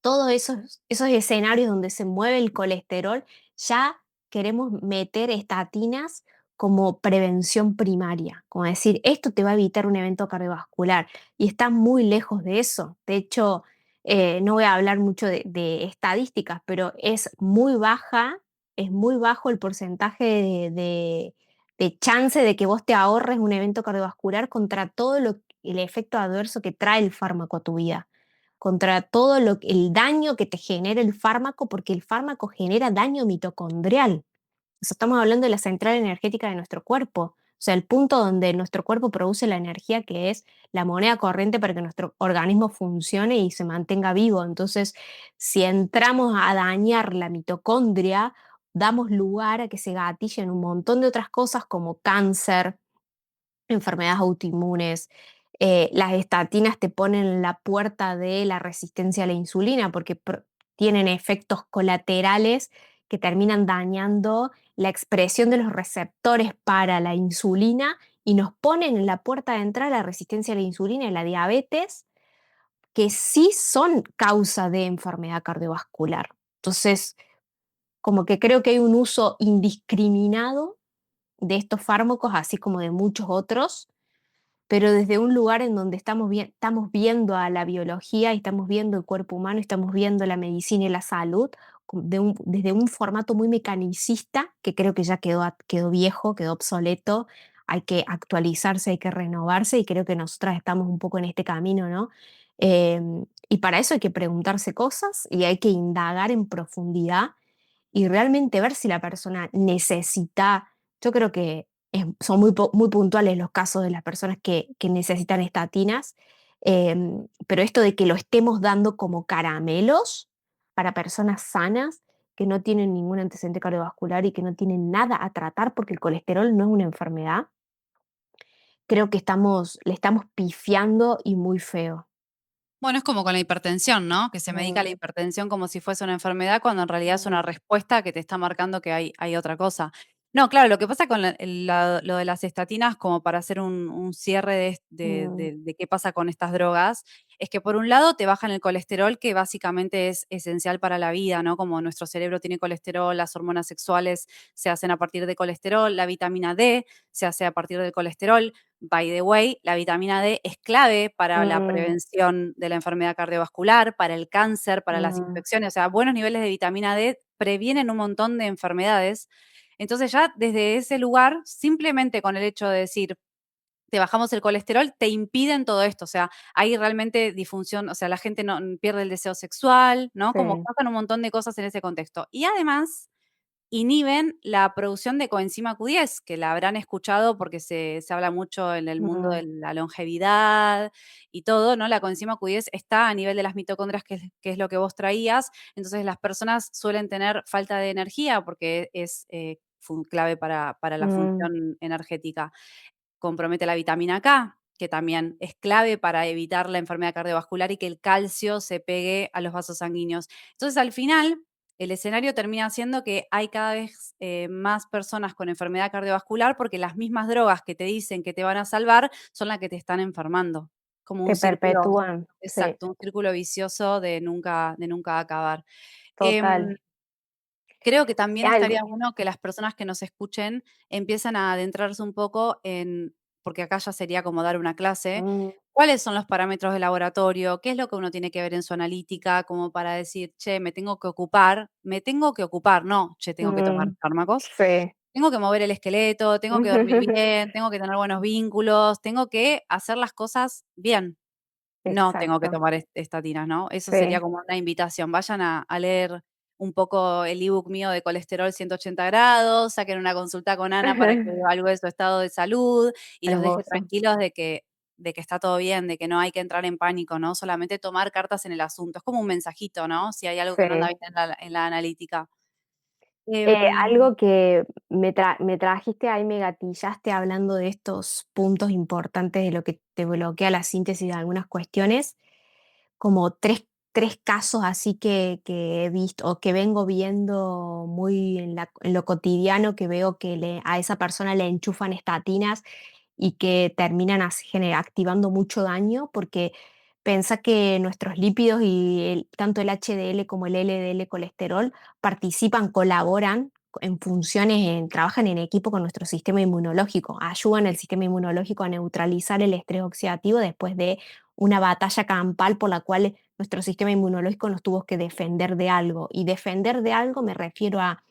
todos esos escenarios donde se mueve el colesterol, ya queremos meter estatinas como prevención primaria, como decir, esto te va a evitar un evento cardiovascular y está muy lejos de eso. De hecho, no voy a hablar mucho de estadísticas, pero es muy bajo el porcentaje de chance de que vos te ahorres un evento cardiovascular contra el efecto adverso que trae el fármaco a tu vida, contra todo el daño que te genera el fármaco, porque el fármaco genera daño mitocondrial. O sea, estamos hablando de la central energética de nuestro cuerpo, o sea, el punto donde nuestro cuerpo produce la energía que es la moneda corriente para que nuestro organismo funcione y se mantenga vivo. Entonces, si entramos a dañar la mitocondria, damos lugar a que se gatillen un montón de otras cosas como cáncer, enfermedades autoinmunes. Las estatinas te ponen en la puerta de la resistencia a la insulina porque tienen efectos colaterales que terminan dañando la expresión de los receptores para la insulina y nos ponen en la puerta de entrada la resistencia a la insulina y la diabetes, que sí son causa de enfermedad cardiovascular. Entonces, como que creo que hay un uso indiscriminado de estos fármacos, así como de muchos otros, pero desde un lugar en donde estamos viendo a la biología y estamos viendo el cuerpo humano y estamos viendo la medicina y la salud desde un formato muy mecanicista que creo que ya quedó viejo, quedó obsoleto, hay que actualizarse, hay que renovarse y creo que nosotras estamos un poco en este camino, ¿no? Y para eso hay que preguntarse cosas y hay que indagar en profundidad y realmente ver si la persona necesita. Yo creo que son muy puntuales los casos de las personas que necesitan estatinas, pero esto de que lo estemos dando como caramelos para personas sanas que no tienen ningún antecedente cardiovascular y que no tienen nada a tratar porque el colesterol no es una enfermedad, creo que le estamos pifiando y muy feo. Bueno, es como con la hipertensión, ¿no? Que se medica la Mm, hipertensión como si fuese una enfermedad, cuando en realidad es una mm, respuesta que te está marcando que hay otra cosa. No, claro, lo que pasa con lo de las estatinas, como para hacer un cierre mm, de qué pasa con estas drogas, es que por un lado te bajan el colesterol, que básicamente es esencial para la vida, ¿no? Como nuestro cerebro tiene colesterol, las hormonas sexuales se hacen a partir de colesterol, la vitamina D se hace a partir del colesterol. By the way, la vitamina D es clave para la mm, prevención de la enfermedad cardiovascular, para el cáncer, para las mm, infecciones. O sea, buenos niveles de vitamina D previenen un montón de enfermedades. Entonces ya desde ese lugar, simplemente con el hecho de decir, te bajamos el colesterol, te impiden todo esto. O sea, hay realmente disfunción, o sea, la gente no pierde el deseo sexual, ¿no? Como sí. pasan un montón de cosas en ese contexto. Y además inhiben la producción de coenzima Q10, que la habrán escuchado porque se habla mucho en el mundo Mm, de la longevidad y todo, ¿no? La coenzima Q10 está a nivel de las mitocondrias, que es lo que vos traías. Entonces, las personas suelen tener falta de energía porque es clave para la mm, función energética. Compromete la vitamina K, que también es clave para evitar la enfermedad cardiovascular y que el calcio se pegue a los vasos sanguíneos. Entonces, al final, el escenario termina siendo que hay cada vez más personas con enfermedad cardiovascular porque las mismas drogas que te dicen que te van a salvar son las que te están enfermando. Como un te círculo, perpetúan, sí, exacto, un círculo vicioso de nunca acabar. total. Creo que también Es algo. estaría bueno que las personas que nos escuchen empiezan a adentrarse un poco en, porque acá ya sería como dar una clase, Mm, cuáles son los parámetros de laboratorio, qué es lo que uno tiene que ver en su analítica, como para decir, che, me tengo que ocupar, no, che, tengo que tomar mm, fármacos, sí, tengo que mover el esqueleto, tengo que dormir bien, tengo que tener buenos vínculos, tengo que hacer las cosas bien. No tengo que exacto, tomar estatinas, ¿no? Eso sería sí. como una invitación. Vayan a leer un poco el ebook mío de colesterol 180 grados, saquen una consulta con Ana para que evalúe su estado de salud y los deje Hermoso, tranquilos de que está todo bien, de que no hay que entrar en pánico, ¿no? Solamente tomar cartas en el asunto. Es como un mensajito, ¿no? Si hay algo que no anda sí. bien en la analítica. Em, Algo que me trajiste ahí, me gatillaste hablando de estos puntos importantes de lo que te bloquea la síntesis de algunas cuestiones, como tres casos así que he visto o que vengo viendo muy en lo cotidiano, que veo que a esa persona le enchufan estatinas y que terminan activando mucho daño porque piensa que nuestros lípidos y tanto el HDL como el LDL colesterol participan, colaboran en funciones, trabajan en equipo con nuestro sistema inmunológico, ayudan al sistema inmunológico a neutralizar el estrés oxidativo después de una batalla campal por la cual nuestro sistema inmunológico nos tuvo que defender de algo. Y defender de algo me refiero a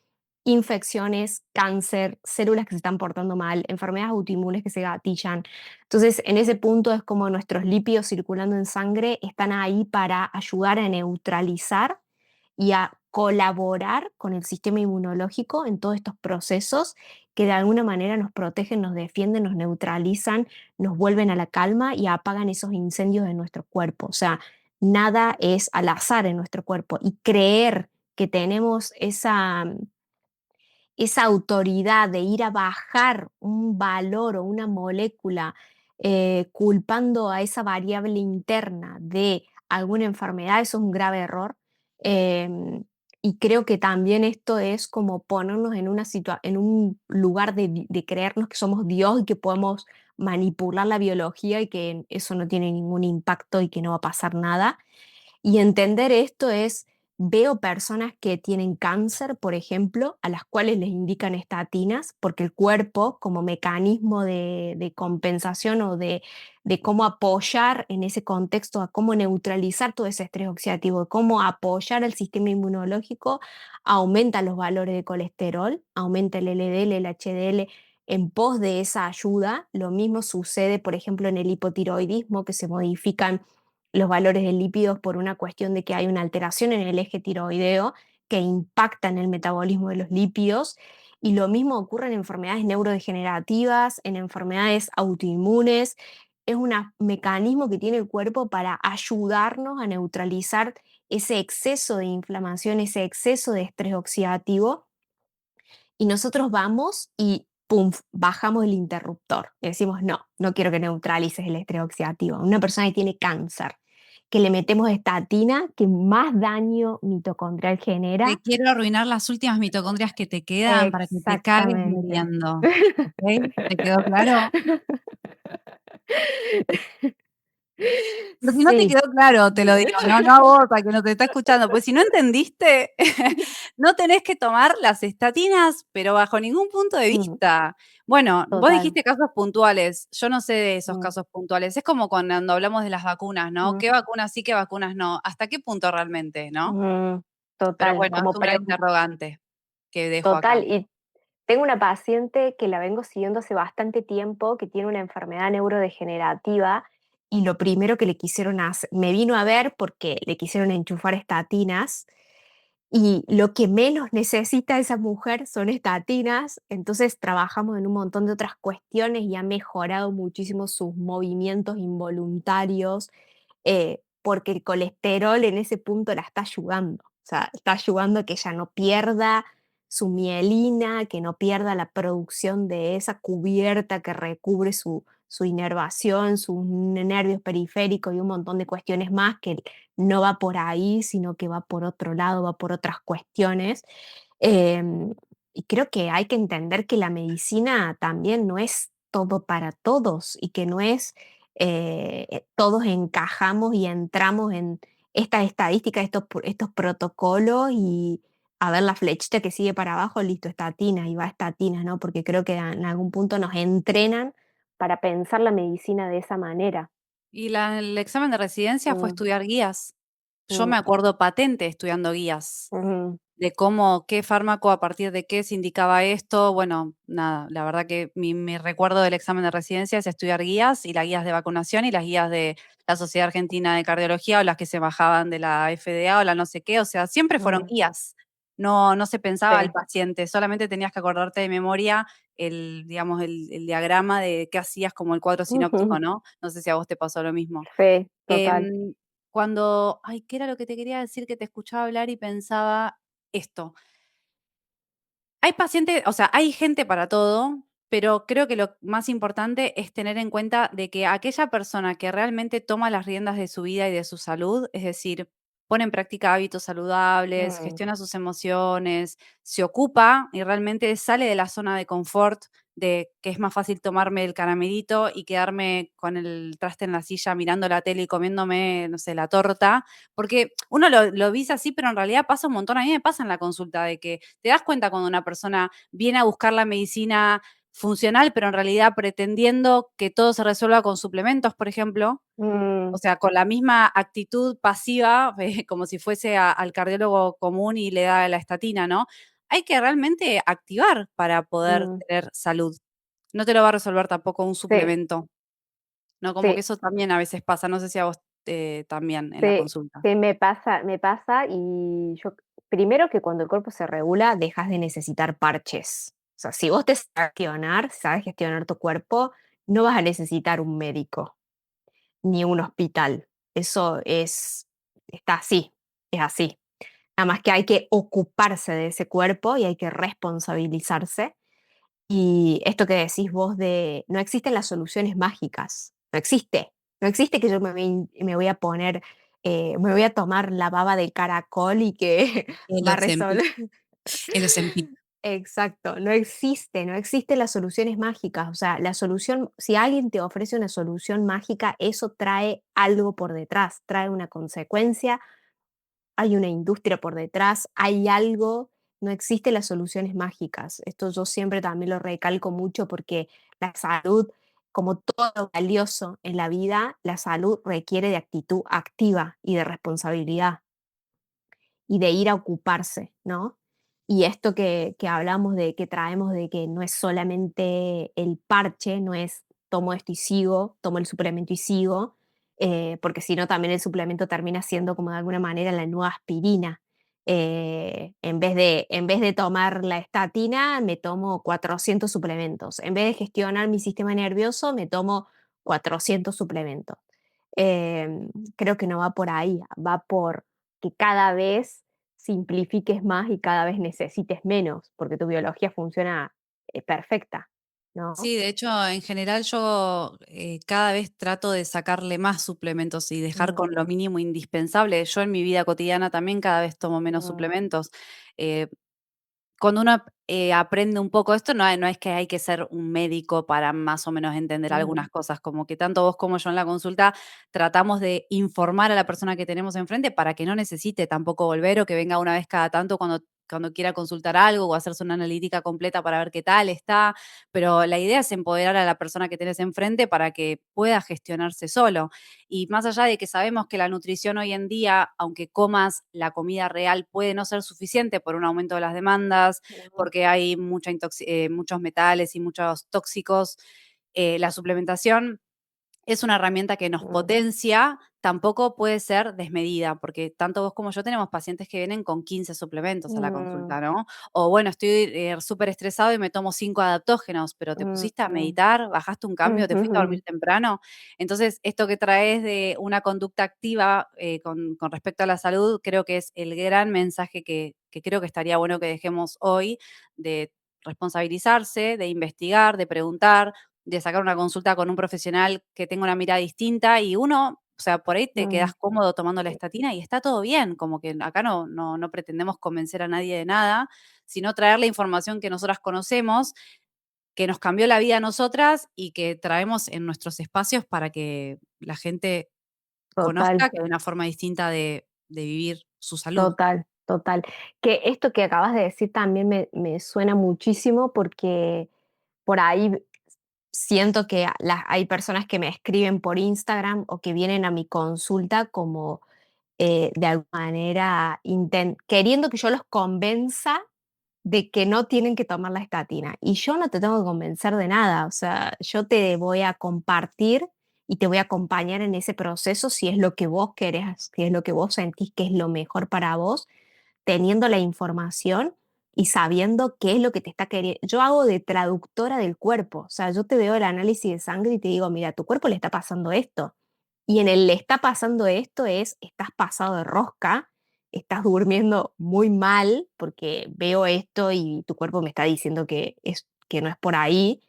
infecciones, cáncer, células que se están portando mal, enfermedades autoinmunes que se gatillan. Entonces, en ese punto es como nuestros lípidos circulando en sangre están ahí para ayudar a neutralizar y a colaborar con el sistema inmunológico en todos estos procesos que de alguna manera nos protegen, nos defienden, nos neutralizan, nos vuelven a la calma y apagan esos incendios de nuestro cuerpo. O sea, nada es al azar en nuestro cuerpo y creer que tenemos esa autoridad de ir a bajar un valor o una molécula culpando a esa variable interna de alguna enfermedad, eso es un grave error. Em, y creo que también esto es como ponernos en, en un lugar de creernos que somos Dios y que podemos manipular la biología y que eso no tiene ningún impacto y que no va a pasar nada. Y entender esto es, veo personas que tienen cáncer, por ejemplo, a las cuales les indican estatinas, porque el cuerpo, como mecanismo de compensación o de cómo apoyar en ese contexto, a cómo neutralizar todo ese estrés oxidativo, cómo apoyar al sistema inmunológico, aumenta los valores de colesterol, aumenta el LDL, el HDL en pos de esa ayuda. Lo mismo sucede, por ejemplo, en el hipotiroidismo, que se modifican los valores de lípidos por una cuestión de que hay una alteración en el eje tiroideo que impacta en el metabolismo de los lípidos. Y lo mismo ocurre en enfermedades neurodegenerativas, en enfermedades autoinmunes. Es un mecanismo que tiene el cuerpo para ayudarnos a neutralizar ese exceso de inflamación, ese exceso de estrés oxidativo y nosotros vamos y pum, bajamos el interruptor. Y decimos, no, no quiero que neutralices el estrés oxidativo. Una persona que tiene cáncer, que le metemos estatina, que más daño mitocondrial Te genera. quiero arruinar las últimas mitocondrias que te quedan para que te cagues Exactamente. muriendo, ¿ok? ¿Te quedó claro? Pero si no te Sí. quedó claro, te lo digo, no a vos, a que no te está escuchando, pues si no entendiste, no tenés que tomar las estatinas, pero bajo ningún punto de Mm, vista. Bueno, vos total. dijiste casos puntuales, yo no sé de esos Mm, casos puntuales. Es como cuando hablamos de las vacunas, ¿no? mm, ¿Qué vacunas sí, qué vacunas no? ¿Hasta qué punto realmente, no? mm, Pero total, bueno, es una interrogante que dejo acá. total. Y tengo una paciente que la vengo siguiendo hace bastante tiempo, que tiene una enfermedad neurodegenerativa y lo primero que le quisieron hacer, me vino a ver porque le quisieron enchufar estatinas y lo que menos necesita esa mujer son estatinas, entonces trabajamos en un montón de otras cuestiones y ha mejorado muchísimo sus movimientos involuntarios, porque el colesterol en ese punto la está ayudando, o sea, está ayudando a que ella no pierda su mielina, que no pierda la producción de esa cubierta que recubre su inervación, sus nervios periféricos y un montón de cuestiones más que no va por ahí, sino que va por otro lado, va por otras cuestiones. Em, y creo que hay que entender que la medicina también no es todo para todos y que no es todos encajamos y entramos en estas estadísticas, estos protocolos y a ver la flechita que sigue para abajo, listo, estatinas y va estatinas, ¿no? Porque creo que en algún punto nos entrenan para pensar la medicina de esa manera. Y el examen de residencia fue Mm, estudiar guías. Yo mm, me acuerdo patente estudiando guías. ujú, De cómo, qué fármaco, a partir de qué se indicaba esto. Bueno, nada, la verdad que mi recuerdo del examen de residencia es estudiar guías y las guías de vacunación y las guías de la Sociedad Argentina de Cardiología o las que se bajaban de la FDA o la no sé qué, o sea, siempre fueron mm, guías. No se pensaba al sí. paciente, solamente tenías que acordarte de memoria el, digamos, el diagrama de qué hacías como el cuadro sinóptico, Ujú, ¿no? No sé si a vos te pasó lo mismo. sí, total. Em, Cuando, ay, ¿qué era lo que te quería decir? Que te escuchaba hablar y pensaba esto. Hay pacientes, o sea, hay gente para todo, pero creo que lo más importante es tener en cuenta de que aquella persona que realmente toma las riendas de su vida y de su salud, es decir, pone en práctica hábitos saludables, Mm, gestiona sus emociones, se ocupa y realmente sale de la zona de confort de que es más fácil tomarme el caramelito y quedarme con el traste en la silla mirando la tele y comiéndome, no sé, la torta, porque uno lo dice así, pero en realidad pasa un montón. A mí me pasa en la consulta de que te das cuenta cuando una persona viene a buscar la medicina funcional, pero en realidad pretendiendo que todo se resuelva con suplementos, por ejemplo. O Mm, sea, con la misma actitud pasiva, como si fuese al cardiólogo común y le da la estatina, ¿no? Hay que realmente activar para poder mm. tener salud. No te lo va a resolver tampoco un Sí, suplemento, ¿no? Como que sí, eso también a veces pasa, no sé si a vos, también en la sí, consulta. sí, me pasa y yo primero que cuando el cuerpo se regula, dejas de necesitar parches. O sea, si vos te sabes gestionar tu cuerpo, no vas a necesitar un médico ni un hospital. Eso está así, es así. Nada más que hay que ocuparse de ese cuerpo y hay que responsabilizarse. Y esto que decís vos de no existen las soluciones mágicas, no existe. No existe que yo me voy a poner, me voy a tomar la baba del caracol y que El va a Ozempic, resolver. el Ozempic. Exacto, no existen las soluciones mágicas. O sea, la solución, si alguien te ofrece una solución mágica, eso trae algo por detrás, trae una consecuencia, hay una industria por detrás, hay algo, no existen las soluciones mágicas. Esto yo siempre también lo recalco mucho porque la salud, como todo lo valioso en la vida, la salud requiere de actitud activa y de responsabilidad y de ir a ocuparse, ¿no? Y esto que hablamos de, que traemos de que no es solamente el parche, no es tomo esto y sigo, tomo el suplemento y sigo, porque si no también el suplemento termina siendo como de alguna manera la nueva aspirina. En vez de tomar la estatina, me tomo 400 suplementos. En vez de gestionar mi sistema nervioso, me tomo 400 suplementos. Creo que no va por ahí, va por que cada vez simplifiques más y cada vez necesites menos, porque tu biología funciona perfecta, ¿no? Sí, de hecho, en general yo cada vez trato de sacarle más suplementos y dejar Mm, con lo mínimo indispensable. Yo en mi vida cotidiana también cada vez tomo menos mm, suplementos. Eh, Cuando uno aprende un poco esto, no es que hay que ser un médico para más o menos entender ujú, algunas cosas, como que tanto vos como yo en la consulta tratamos de informar a la persona que tenemos enfrente para que no necesite tampoco volver o que venga una vez cada tanto cuando quiera consultar algo o hacerse una analítica completa para ver qué tal está, pero la idea es empoderar a la persona que tenés enfrente para que pueda gestionarse solo. Y más allá de que sabemos que la nutrición hoy en día, aunque comas la comida real, puede no ser suficiente por un aumento de las demandas, no, porque hay muchos metales y muchos tóxicos, la suplementación es una herramienta que nos mm, potencia, tampoco puede ser desmedida, porque tanto vos como yo tenemos pacientes que vienen con 15 suplementos a la mm, consulta, ¿no? O bueno, estoy súper estresado y me tomo 5 adaptógenos, pero te mm, pusiste a mm, meditar, bajaste un cambio, te fuiste a dormir ujujú, temprano. Entonces, esto que traes de una conducta activa con respecto a la salud, creo que es el gran mensaje que creo que estaría bueno que dejemos hoy de responsabilizarse, de investigar, de preguntar, de sacar una consulta con un profesional que tenga una mirada distinta y uno, o sea, por ahí te mm, quedas cómodo tomando la sí, estatina y está todo bien, como que acá no pretendemos convencer a nadie de nada, sino traer la información que nosotras conocemos, que nos cambió la vida a nosotras y que traemos en nuestros espacios para que la gente total, conozca que hay una forma distinta de vivir su salud. total, total. Que esto que acabas de decir también me suena muchísimo porque por ahí siento que hay personas que me escriben por Instagram o que vienen a mi consulta como de alguna manera queriendo que yo los convenza de que no tienen que tomar la estatina. Y yo no te tengo que convencer de nada, o sea, yo te voy a compartir y te voy a acompañar en ese proceso si es lo que vos querés, si es lo que vos sentís que es lo mejor para vos, teniendo la información y sabiendo qué es lo que te está queriendo. Yo hago de traductora del cuerpo, o sea, yo te veo el análisis de sangre y te digo, mira, tu cuerpo le está pasando esto. Y en el le está pasando esto es, estás pasado de rosca, estás durmiendo muy mal porque veo esto y tu cuerpo me está diciendo que no es por ahí.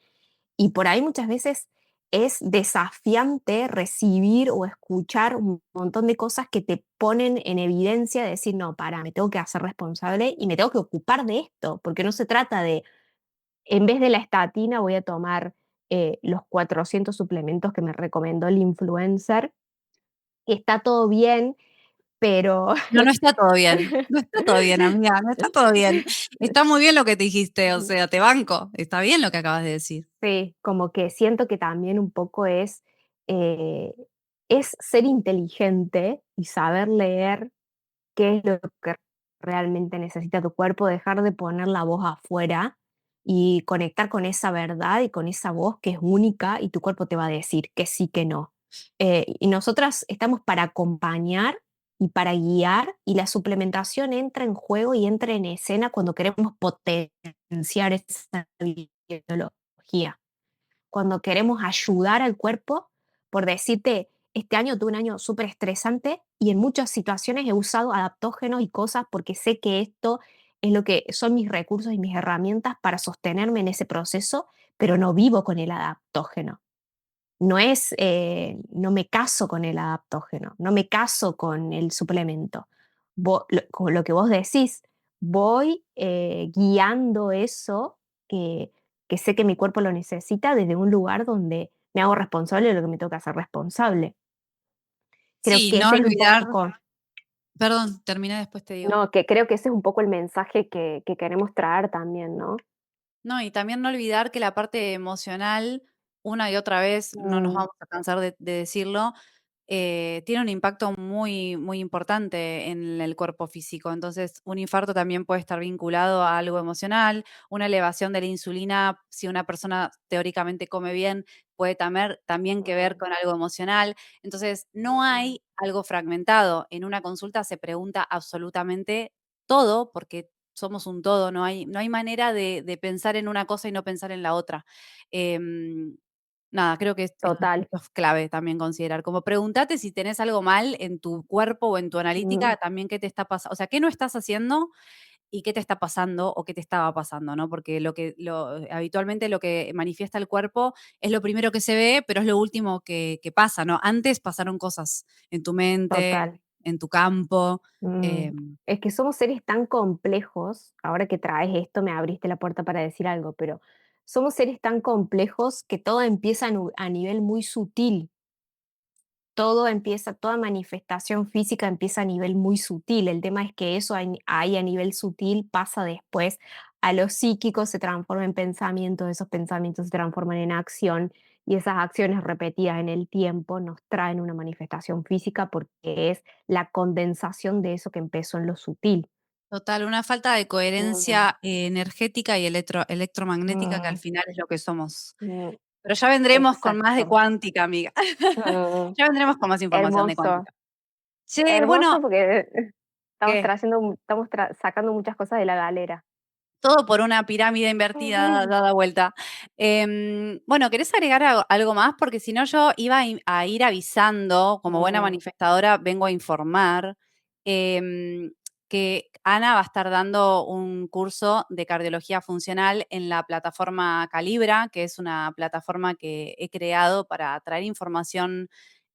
Y por ahí muchas veces es desafiante recibir o escuchar un montón de cosas que te ponen en evidencia de decir, no, para, me tengo que hacer responsable y me tengo que ocupar de esto, porque no se trata de en vez de la estatina voy a tomar los 400 suplementos que me recomendó el influencer, que está todo bien, pero No, no está todo bien. No está todo bien, amiga, no está todo bien. Está muy bien lo que te dijiste, o sea, te banco. Está bien lo que acabas de decir. sí, como que siento que también un poco eh, es ser inteligente y saber leer qué es lo que realmente necesita tu cuerpo, dejar de poner la voz afuera y conectar con esa verdad y con esa voz que es única y tu cuerpo te va a decir que sí, que no. Y nosotras estamos para acompañar y para guiar y la suplementación entra en juego y entra en escena cuando queremos potenciar esa biología, cuando queremos ayudar al cuerpo, por decirte, este año tuve un año súper estresante y en muchas situaciones he usado adaptógenos y cosas porque sé que esto es lo que son mis recursos y mis herramientas para sostenerme en ese proceso, pero no vivo con el adaptógeno. No me caso con el adaptógeno, no me caso con el suplemento. Con lo que vos decís, voy guiando eso que, que sé que mi cuerpo lo necesita desde un lugar donde me hago responsable de lo que me toca hacer responsable. Creo Sí, que no ese es un olvidar. poco, Perdón, termina después te digo. no, que creo que ese es un poco el mensaje que queremos traer también, ¿no? No, y también no olvidar que la parte emocional, una y otra vez, no nos Mm, vamos a cansar de decirlo, tiene un impacto muy, muy importante en el cuerpo físico. Entonces, un infarto también puede estar vinculado a algo emocional, una elevación de la insulina, si una persona teóricamente come bien, puede también que ver mm, con algo emocional. Entonces, no mm, hay algo fragmentado. En una consulta se pregunta absolutamente todo, porque somos un todo, no hay manera de pensar en una cosa y no pensar en la otra. Em, Nada, creo que total. esto es clave también considerar. Como preguntate si tenés algo mal en tu cuerpo o en tu Mm, analítica, también qué te está pasando, o sea, qué no estás haciendo y qué te está pasando o qué te estaba pasando, ¿no? Porque habitualmente lo que manifiesta el cuerpo es lo primero que se ve, pero es lo último que pasa, ¿no? Antes pasaron cosas en tu mente, total. en tu campo. Mm, em, es que somos seres tan complejos, ahora que traes esto me abriste la puerta para decir algo, pero somos seres tan complejos que todo empieza a nivel muy sutil, todo empieza, toda manifestación física empieza a nivel muy sutil. El tema es que eso ahí a nivel sutil pasa después a lo psíquico, se transforma en pensamientos, esos pensamientos se transforman en acción y esas acciones repetidas en el tiempo nos traen una manifestación física porque es la condensación de eso que empezó en lo sutil. Total, una falta de Mm, coherencia energética y electromagnética que al mm, final es lo que somos. mm, Pero ya vendremos con más de exacto. cuántica, amiga. Mm, Ya vendremos con más información de hermoso, cuántica. Che, bueno, hermoso porque ¿qué? sacando muchas cosas de la galera. Todo por una pirámide invertida dada vuelta. Bueno, ¿querés agregar algo más? Porque si no, yo iba a ir avisando, como buena Mm, manifestadora, vengo a informar em, que Ana va a estar dando un curso de cardiología funcional en la plataforma Calibra, que es una plataforma que he creado para traer información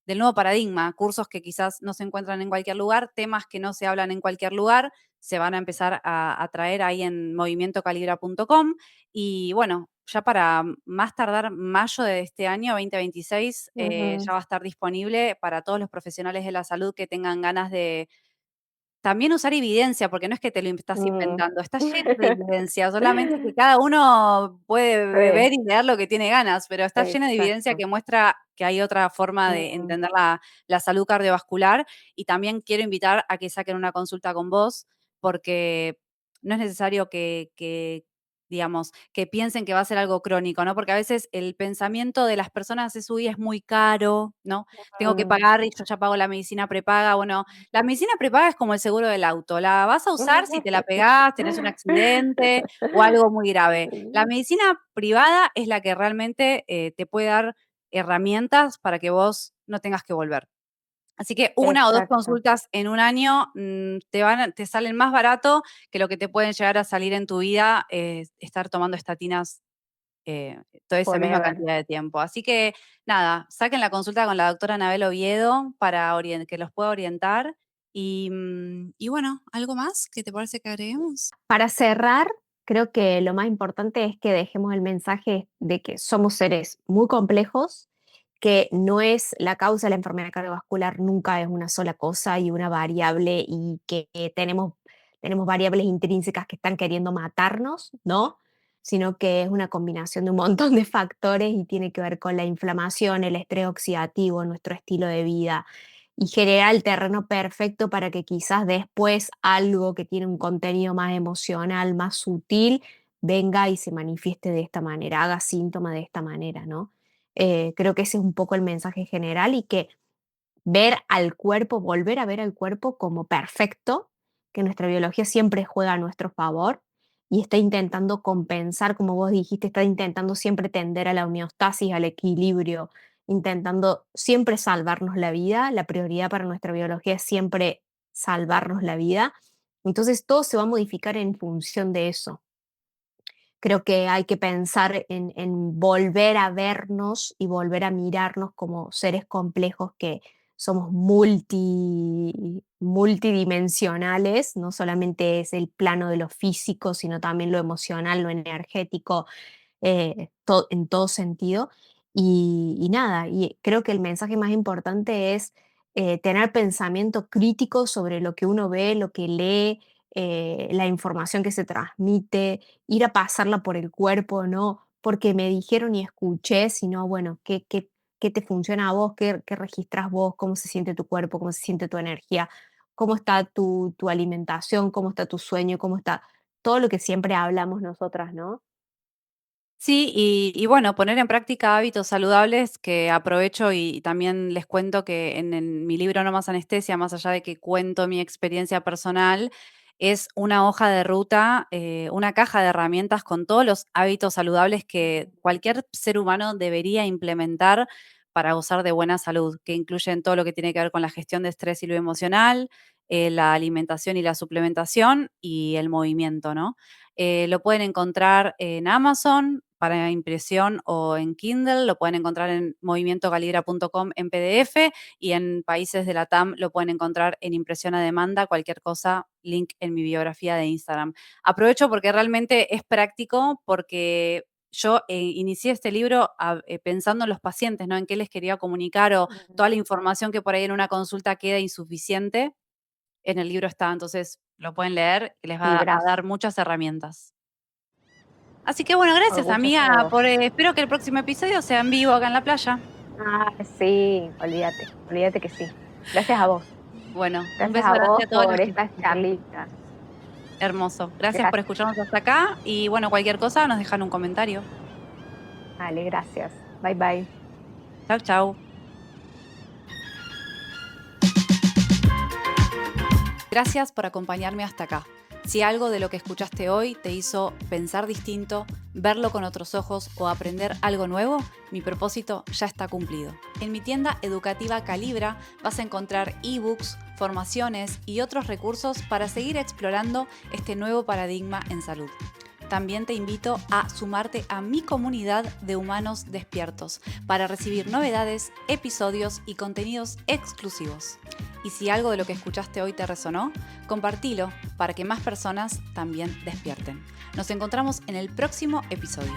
del nuevo paradigma, cursos que quizás no se encuentran en cualquier lugar, temas que no se hablan en cualquier lugar, se van a empezar a traer ahí en movimientocalibra.com y bueno, ya para más tardar mayo de este año 2026 ujú, ya va a estar disponible para todos los profesionales de la salud que tengan ganas de también usar evidencia, porque no es que te lo estás mm. inventando, está lleno de evidencia, solamente que cada uno puede Sí, ver y leer lo que tiene ganas, pero está lleno de evidencia exacto. que muestra que hay otra forma de Mm, entender la salud cardiovascular y también quiero invitar a que saquen una consulta con vos, porque no es necesario digamos, que piensen que va a ser algo crónico, ¿no? Porque a veces el pensamiento de las personas es, uy, es muy caro, ¿no? Tengo que mm. pagar y yo ya pago la medicina prepaga. Bueno, la medicina prepaga es como el seguro del auto, la vas a usar si te la pegás, tenés un accidente o algo muy grave. La medicina privada es la que realmente te puede dar herramientas para que vos no tengas que volver. Así que una o dos Exacto, consultas en un año te salen más barato que lo que te pueden llegar a salir en tu vida estar tomando estatinas toda esa misma forever. cantidad de tiempo. Así que nada, saquen la consulta con la doctora Anabel Oviedo para que los pueda orientar. Y bueno, ¿algo más que te parece que agreguemos? Para cerrar, Creo que lo más importante es que dejemos el mensaje de que somos seres muy complejos, que no es la causa de la enfermedad cardiovascular, nunca es una sola cosa y una variable y que tenemos variables intrínsecas que están queriendo matarnos, ¿no? Sino que es una combinación de un montón de factores y tiene que ver con la inflamación, el estrés oxidativo, nuestro estilo de vida, y genera el terreno perfecto para que quizás después algo que tiene un contenido más emocional, más sutil, venga y se manifieste de esta manera, haga síntoma de esta manera, ¿no? Creo que ese es un poco el mensaje general y que ver al cuerpo, volver a ver al cuerpo como perfecto, que nuestra biología siempre juega a nuestro favor y está intentando compensar, como vos dijiste, está intentando siempre tender a la homeostasis, al equilibrio, intentando siempre salvarnos la vida. La prioridad para nuestra biología es siempre salvarnos la vida. Entonces todo se va a modificar en función de eso. Creo que hay que pensar en volver a vernos y volver a mirarnos como seres complejos que somos multidimensionales, no solamente es el plano de lo físico, sino también lo emocional, lo energético, en todo sentido. Y nada, y creo que el mensaje más importante es tener pensamiento crítico sobre lo que uno ve, lo que lee, la información que se transmite, ir a pasarla por el cuerpo, no porque me dijeron y escuché, sino bueno, qué te funciona a vos, qué registras vos, cómo se siente tu cuerpo, cómo se siente tu energía, cómo está tu alimentación, cómo está tu sueño, cómo está todo lo que siempre hablamos nosotras, ¿no? Sí, y bueno, poner en práctica hábitos saludables que aprovecho y también les cuento que en mi libro No más anestesia, más allá de que cuento mi experiencia personal, es una hoja de ruta, una caja de herramientas con todos los hábitos saludables que cualquier ser humano debería implementar para gozar de buena salud, que incluyen todo lo que tiene que ver con la gestión de estrés y lo emocional, la alimentación y la suplementación y el movimiento, ¿no? Lo pueden encontrar en Amazon para impresión o en Kindle, lo pueden encontrar en movimientocalibra.com en PDF y en países de la TAM lo pueden encontrar en impresión a demanda, cualquier cosa, link en mi biografía de Instagram. Aprovecho porque realmente es práctico, porque yo inicié este libro pensando en los pacientes, ¿no? En qué les quería comunicar o Ujú. toda la información que por ahí en una consulta queda insuficiente, en el libro está, entonces lo pueden leer, que les va a Librazo, dar muchas herramientas. Así que bueno, gracias orgullosa de amiga vos. por espero que el próximo episodio sea en vivo acá en la playa. Ah, sí, olvídate que sí. Gracias a vos. Bueno, un Gracias beso a grande vos a todos los por que estas escuchan. charlitas. Hermoso. Gracias por Gracias. escucharnos hasta acá y bueno, cualquier cosa nos dejan un comentario. Vale, gracias. Bye bye. Chau, chau. Gracias por acompañarme hasta acá. Si algo de lo que escuchaste hoy te hizo pensar distinto, verlo con otros ojos o aprender algo nuevo, mi propósito ya está cumplido. En mi tienda educativa Calibra vas a encontrar ebooks, formaciones y otros recursos para seguir explorando este nuevo paradigma en salud. También te invito a sumarte a mi comunidad de humanos despiertos para recibir novedades, episodios y contenidos exclusivos. Y si algo de lo que escuchaste hoy te resonó, compartilo para que más personas también despierten. Nos encontramos en el próximo episodio.